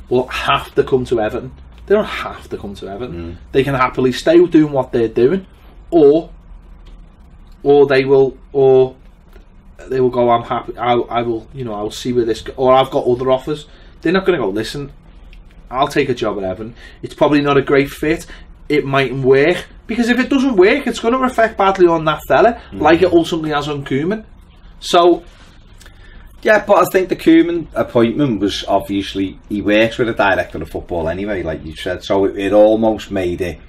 will have to come to Everton. They don't have to come to Everton. They can happily stay doing what they're doing, or they will go, I'm happy, I'll see where this, or I've got other offers. They're not going to go, listen, I'll take a job at Everton. It's probably not a great fit. It mightn't work, because if it doesn't work, it's going to reflect badly on that fella, like it ultimately has on Koeman. So, yeah, but I think the Koeman appointment was obviously, he works with a director of football anyway, like you said, so it almost made it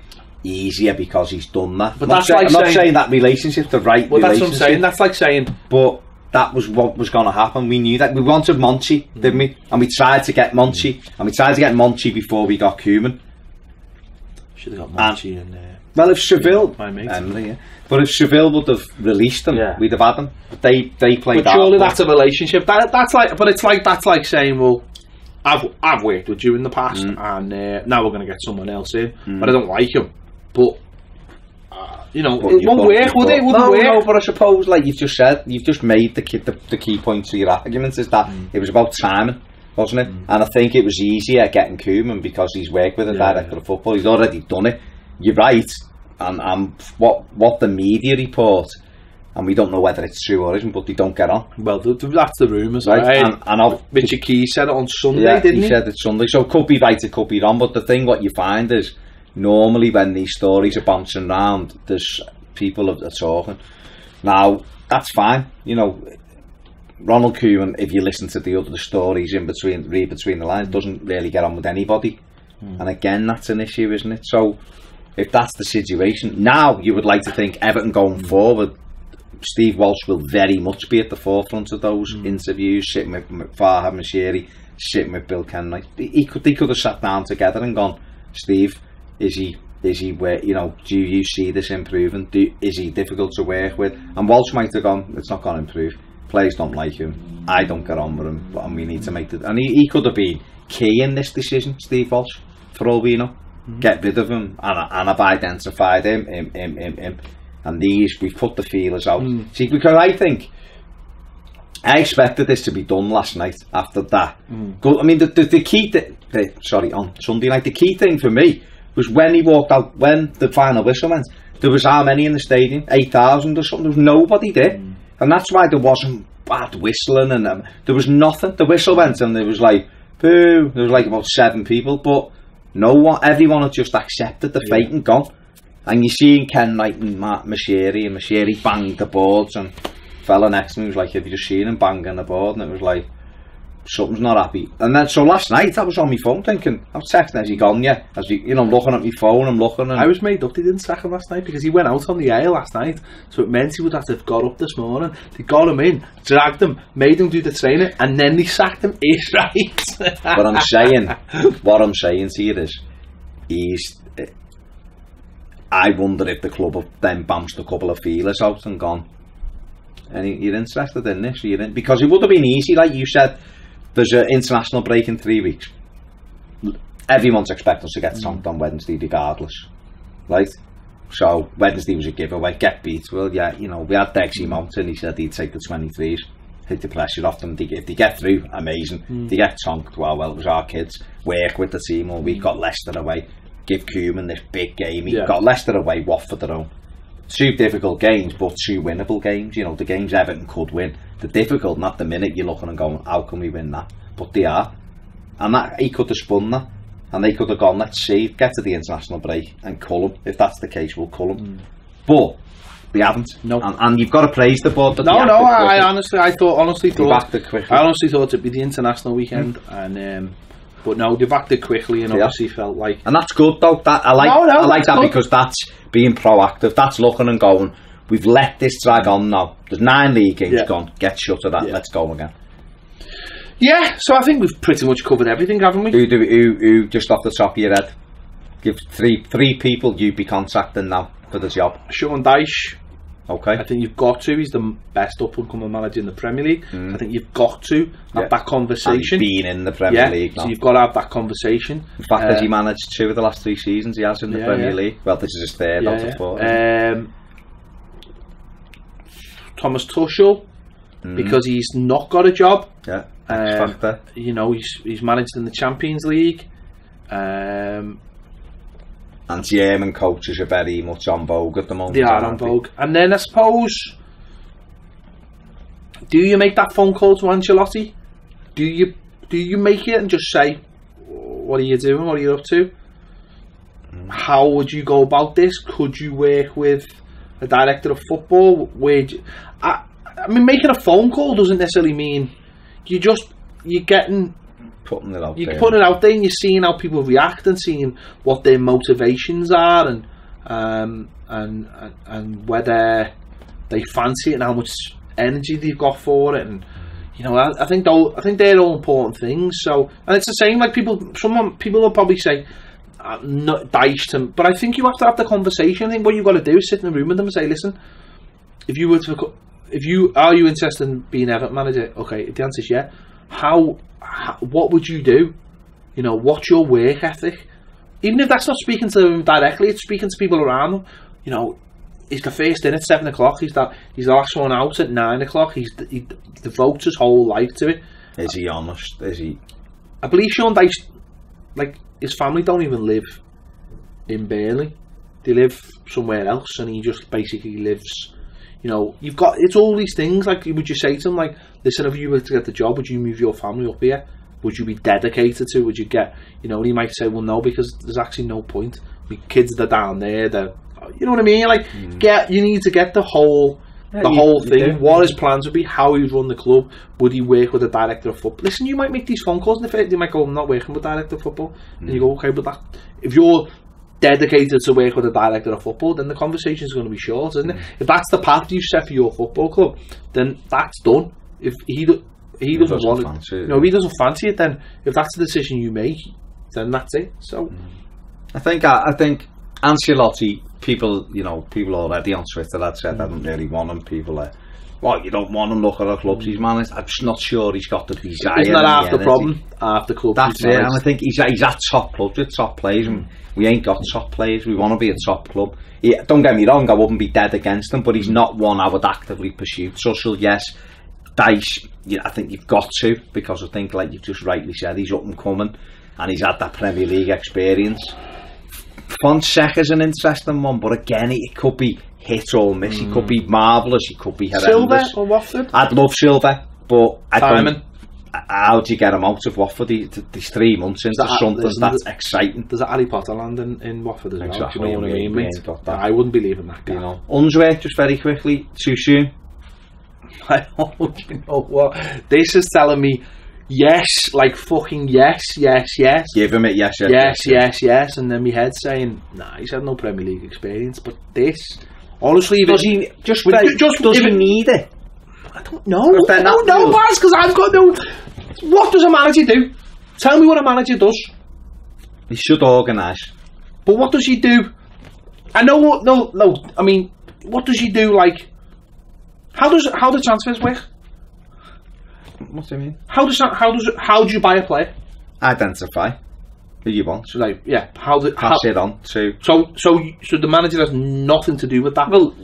easier because he's done that. But I'm not saying that relationship's the right relationship. That's what I'm saying. That's like saying, but that was what was going to happen. We knew that. We wanted Monchi, didn't we? And we tried to get Monchi, before we got Koeman. Should have got Monchi in there. Well, if Seville, Emily, but if Seville would have released them, we'd have had them. They played. But surely that's a relationship. That's like saying, well, I've worked with you in the past, and now we're going to get someone else in, but I don't like him. But it won't work, would it? Wouldn't work. No, but I suppose, like you've just said, you've just made the key points of your argument is that it was about timing, wasn't it? And I think it was easier getting Koeman because he's worked with a director of football. He's already done it. You're right, and what the media report, and we don't know whether it's true or isn't, but they don't get on. Well, that's the rumours, right? And Richard Keys said it on Sunday, didn't he? He said it Sunday, so it could be right, it could be wrong. But the thing, what you find is, normally when these stories are bouncing around, there's people are talking. Now, that's fine, Ronald Koeman, if you listen to the other stories read between the lines, doesn't really get on with anybody. And again, that's an issue, isn't it? So, if that's the situation, now you would like to think Everton going forward, Steve Walsh will very much be at the forefront of those interviews, sitting with Farhad Moshiri, sitting with Bill Kenwright. They could have sat down together and gone, Steve, is he where, do you see this improving? Is he difficult to work with? And Walsh might have gone, it's not going to improve. Players don't like him. I don't get on with him, and we need to make it. And he could have been key in this decision, Steve Walsh, for all we know. Get rid of him, and I've identified him, and we've put the feelers out. See, because I expected this to be done last night after that. I mean, the key on Sunday night, the key thing for me was when he walked out, when the final whistle went, There was how many in the stadium? 8,000 or something. There was nobody there. And that's why there wasn't bad whistling and there was nothing. The whistle went and there was like, boo. There was like about 7 people, but everyone had just accepted the fate and gone. And you see Ken Knight and Mashiri, and Mashiri banged the boards, and fella next to me was like, have you just seen him banging the board? And it was like, something's not happy. And then so last night I was on my phone thinking, I was texting, has he gone yet? As you know, looking at my phone, I'm looking. And I was made up they didn't sack him last night because he went out on the air last night, so it meant he would have to have got up this morning. They got him in, dragged him, made him do the training, and then they sacked him. It's right. what I'm saying to you is, I wonder if the club have then bounced a couple of feelers out and gone, and you're interested in this, because it would have been easy, like you said. There's an international break in 3 weeks. Everyone's expecting us to get tonked on Wednesday regardless, right? So Wednesday was a giveaway, get beat. Well, yeah, you know, we had Dexy Mountain, he said he'd take the 23s, take the pressure off them. If they get through, amazing. If they get tonked, well, it was our kids. Work with the team all week, got Leicester away, give Koeman this big game. He got Leicester away, Watford at home. 2 difficult games, but 2 winnable games. You know, the games Everton could win. The difficult, not the minute you're looking and going, how can we win that? But they are. And that he could have spun that. And they could have gone, let's see, get to the international break and cull them. If that's the case, we'll cull them. But they haven't. No. And you've got to praise the board. I honestly thought it'd be the international weekend. And but no, they've acted quickly and obviously felt like... And that's good though. I like that because that's being proactive. That's looking and going, we've let this drag on now. There's 9 league games gone. Get shut of that. Let's go again. Yeah, so I think we've pretty much covered everything, haven't we? Who just off the top of your head, give three people you'd be contacting now for the job. Sean Dyche. Okay. I think you've got to. He's the best up-and-coming manager in the Premier League. I think you've got to have that conversation. And being in the Premier League now. So you've got to have that conversation. In fact, has he managed 2 of the last 3 seasons he has in the Premier League? Well, this is his 3rd out of 4. Thomas Tuchel, because he's not got a job. Yeah. X-Factor. You know, he's managed in the Champions League. And German coaches are very much on vogue at the moment. They are on vogue. And then I suppose, do you make that phone call to Ancelotti? Do you make it and just say, what are you doing? What are you up to? How would you go about this? Could you work with a director of football? I mean, making a phone call doesn't necessarily mean you're getting... Putting it out there. You're putting it out there and you're seeing how people react and seeing what their motivations are and whether they fancy it and how much energy they've got for it. And you know, I think they're all important things. So, and it's the same, like people will probably say not Dyche to, but I think you have to have the conversation. I think what you've got to do is sit in a room with them and say, listen, are you interested in being Everton manager? Okay, if the answer is yeah, what would you do? You know, what's your work ethic? Even if that's not speaking to them directly, it's speaking to people around them. You know, he's the first in at 7 o'clock. He's the last one out at 9 o'clock. He devotes his whole life to it. Is he honest? Is he? I believe Sean Dyche, like his family don't even live in Burnley. They live somewhere else, and he just basically lives. You know, it's all these things. Like, would you say to him, like, listen, if you were to get the job, would you move your family up here? Would you be dedicated to? Would you get, you know? And he might say, well, no, because there's actually no point. My kids are down there. You know what I mean? Like, you need to get the whole thing. What his plans would be, how he'd run the club. Would he work with a director of football? Listen, you might make these phone calls, and they might go, I'm not working with a director of football. And you go, okay, but if you're dedicated to work with a director of football, then the conversation is going to be short, isn't it? If that's the path you set for your football club, then that's done. If he doesn't want it, if he doesn't fancy it, then if that's the decision you make, then that's it. So, I think Ancelotti, people already on Twitter had said I don't really want him. People are, you don't want him. Look at the clubs he's managed. I'm just not sure he's got the desire. Isn't that half the problem? Half the clubs. That's it. And I think he's at top clubs with top players. And we ain't got top players. We want to be a top club. Don't get me wrong, I wouldn't be dead against him, but he's not one I would actively pursue. Tuchel, yes. Dyche, I think you've got to, because I think, like you've just rightly said, he's up and coming, and he's had that Premier League experience. Fonseca's an interesting one, but again, it could be hit or miss. He could be marvellous, he could be horrendous. Silva or Watford? I'd love Silva, but I Simon. don't. How do you get him out of Watford? These 3 months into something that's exciting. There's a Harry Potter land in Watford as well. Exactly, Do you know what I mean, mate? Got that. I wouldn't be leaving that guy. You know, Unsworth, just very quickly, too soon. You know what? This is telling me yes, like fucking yes. Give him it, yes, and then my head's saying, nah, he's had no Premier League experience. But this, honestly, does he need it? I don't know. I don't know, Baz, because I've got no. What does a manager do? Tell me what a manager does. He should organise. But what does he do? I know. No. I mean, what does he do? Like, how do transfers work? What do you mean? How do you buy a player? Identify who you want. So like, yeah. Pass it on to. So the manager has nothing to do with that. Well,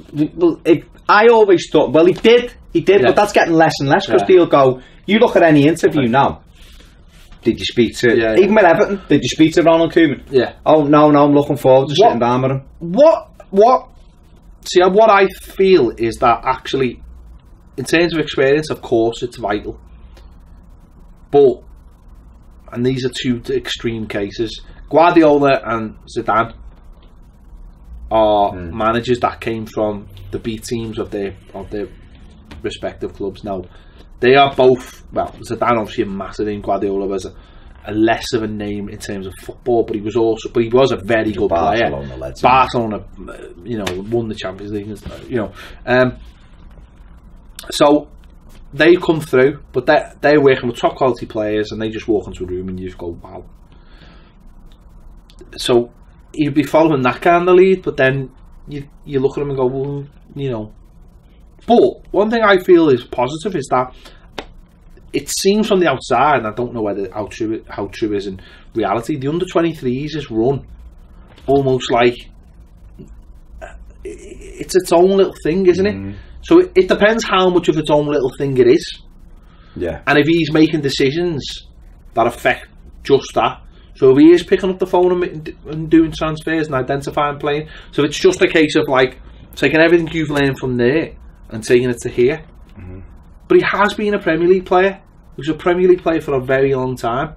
I always thought. Well, he did, yeah. But that's getting less and less because they'll go. You look at any interview now. Did you speak to even with Everton? Did you speak to Ronald Koeman? Yeah. Oh no, I'm looking forward to sitting down with him. What? See, what I feel is that actually, in terms of experience, of course, it's vital. But, and these are 2 extreme cases. Guardiola and Zidane are managers that came from the B teams of their respective clubs. Now, they are both, well, Zidane obviously a massive name. Guardiola was a less of a name in terms of football, but he was a very good player. Barcelona, you know, won the Champions League, you know. So they come through, but they're working with top quality players, and they just walk into a room and you just go, wow. So you'd be following that kind of lead, but then you look at them and go, well, you know. But one thing I feel is positive is that it seems from the outside, and I don't know how true is in reality, the under-23s is run almost like it's its own little thing, isn't it? So it depends how much of its own little thing it is. Yeah. And if he's making decisions that affect just that, so if he is picking up the phone and doing transfers and identifying playing, so it's just a case of like taking everything you've learned from there and taking it to here. But he has been a Premier League player. He was a Premier League player for a very long time.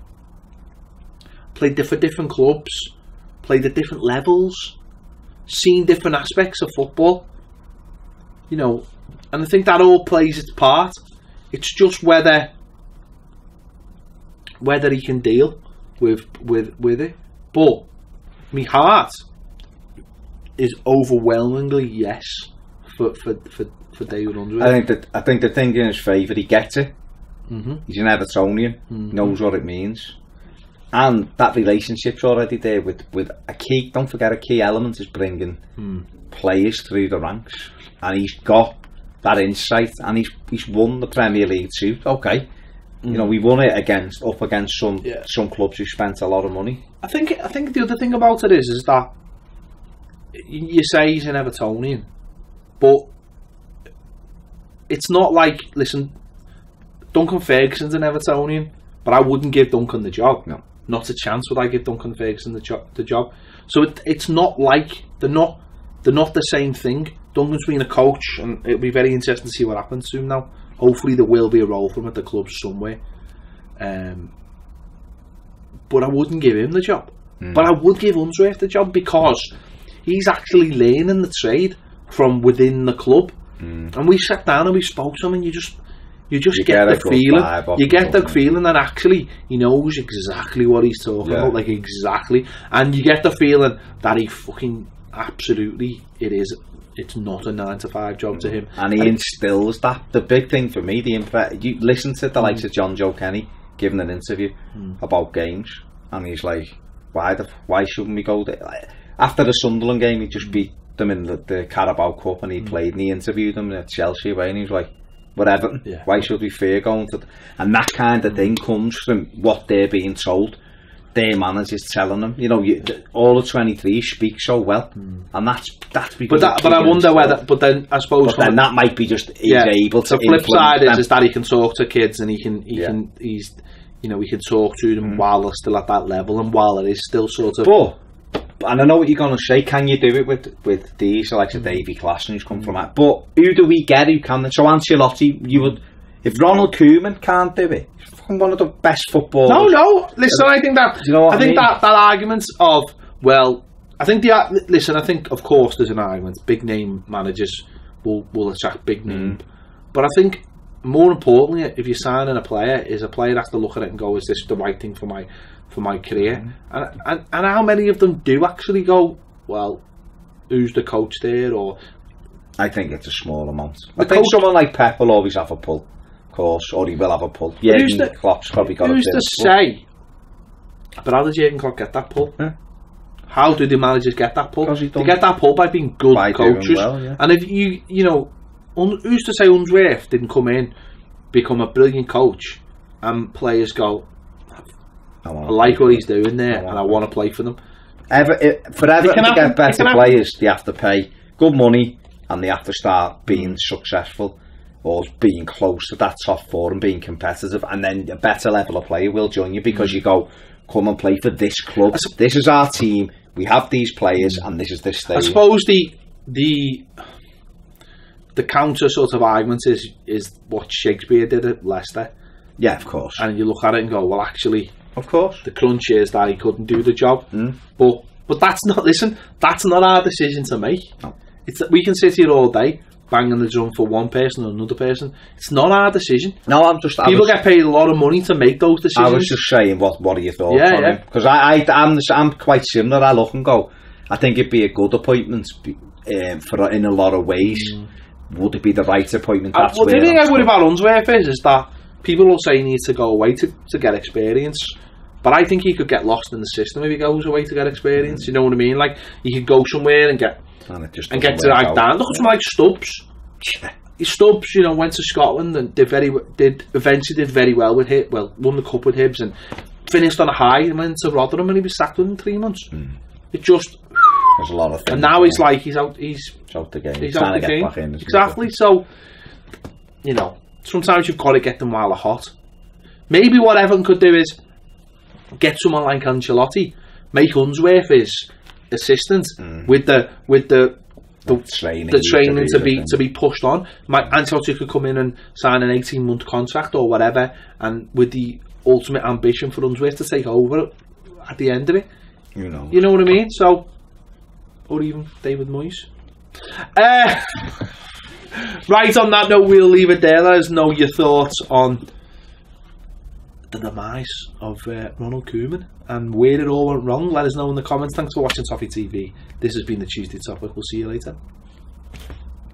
Played for different clubs, played at different levels, seen different aspects of football. You know, and I think that all plays its part. It's just whether he can deal with it. But my heart is overwhelmingly yes for David Unsworth. I think the thing in his favour, he gets it. He's an Evertonian, knows what it means, and that relationship's already there with a key. Don't forget, a key element is bringing players through the ranks, and he's got that insight, and he's won the Premier League too. Okay, you know, we won it up against some clubs who spent a lot of money. I think the other thing about it is that you say he's an Evertonian, but it's not like, listen, Duncan Ferguson's an Evertonian, but I wouldn't give Duncan the job. No, not a chance would I give Duncan Ferguson the job. So it's not like they're not the same thing. Duncan's been a coach, and it'll be very interesting to see what happens to him now. Hopefully there will be a role for him at the club somewhere. But I wouldn't give him the job. But I would give Unsworth the job because he's actually learning the trade from within the club. And we sat down and we spoke to him, and you just get the feeling. You get the feeling that actually he knows exactly what he's talking about, like exactly. And you get the feeling that he fucking absolutely it's not a 9 to 5 job to him. And he instills that. The big thing for me, you listen to the likes of John Joe Kenny giving an interview about games, and he's like, why shouldn't we go there? Like, after the Sunderland game, he just beat them in the Carabao Cup, and he played, and he interviewed them at Chelsea away, and he was like, whatever, why should we fear going to and that kind of thing comes from what they're being told. Their managers telling them, you know, all the 23 speak so well, and that's because. But I wonder whether. But then I suppose. But then that might be just he's able to. The flip side is that he can talk to kids, and he can he can talk to them while they're still at that level, and while it is still sort of. and I know what you're going to say. Can you do it with these like Davy Klassen who's come from that? But who do we get who can? So Ancelotti, you would. If Ronald Koeman can't do it, he's fucking one of the best footballers. No. Listen, I think that. Do you know what I mean? That argument of I think of course there's an argument. Big name managers will attract big name, but I think more importantly, if you're signing a player has to look at it and go, is this the right thing for my career? And how many of them do actually go, well, who's the coach there? Or I think it's a small amount. I think someone like Pep will always have a pull, of course, or he will have a pull. Yeah, Klopp's probably got who's to say? But how does Jurgen Klopp get that pull? Yeah. How do the managers get that pull? They get that pull by being good coaches. Well, yeah. And if you know, who's to say Unsworth didn't come in, become a brilliant coach, and players go, I like what he's doing there, and I want to play for them. For Everton to get better players, they have to pay good money, and they have to start being successful, or being close to that top four and being competitive, and then a better level of player will join you because you go, come and play for this club. This is our team. We have these players, and this is this stadium. I suppose the counter sort of argument is what Shakespeare did at Leicester. Yeah, of course. And you look at it and go, well, actually, of course, the crunch is that he couldn't do the job. But that's not. Listen, that's not our decision to make. No. It's that we can sit here all day banging the drum for one person or another person. It's not our decision. No, people get paid a lot of money to make those decisions. I was just saying, what are your thoughts on him? Because I'm quite similar. I look and go, I think it'd be a good appointment in a lot of ways. Would it be the right appointment? The thing I worry about Unsworth is that people will say he needs to go away to get experience. But I think he could get lost in the system if he goes away to get experience. You know what I mean? Like, he could go somewhere and get to right down. Look at someone like Stubbs. Stubbs, you know, went to Scotland and eventually did very well with Hibs. Well, won the cup with Hibs and finished on a high and went to Rotherham and he was sacked within 3 months. It just. There's a lot of things. And now he's like he's out the game. He's out the game. Back in, exactly. So, you know, sometimes you've got to get them while they're hot. Maybe what Everton could do is get someone like Ancelotti, make Unsworth his assistant with the training to be pushed on. Ancelotti could come in and sign an 18-month contract or whatever, and with the ultimate ambition for Unsworth to take over at the end of it. You know what I mean? So, or even David Moyes. Right, on that note, we'll leave it there. Let us know your thoughts on the demise of Ronald Koeman and where it all went wrong. Let us know in the comments. Thanks for watching Toffee TV. This has been the Tuesday Topic. We'll see you later.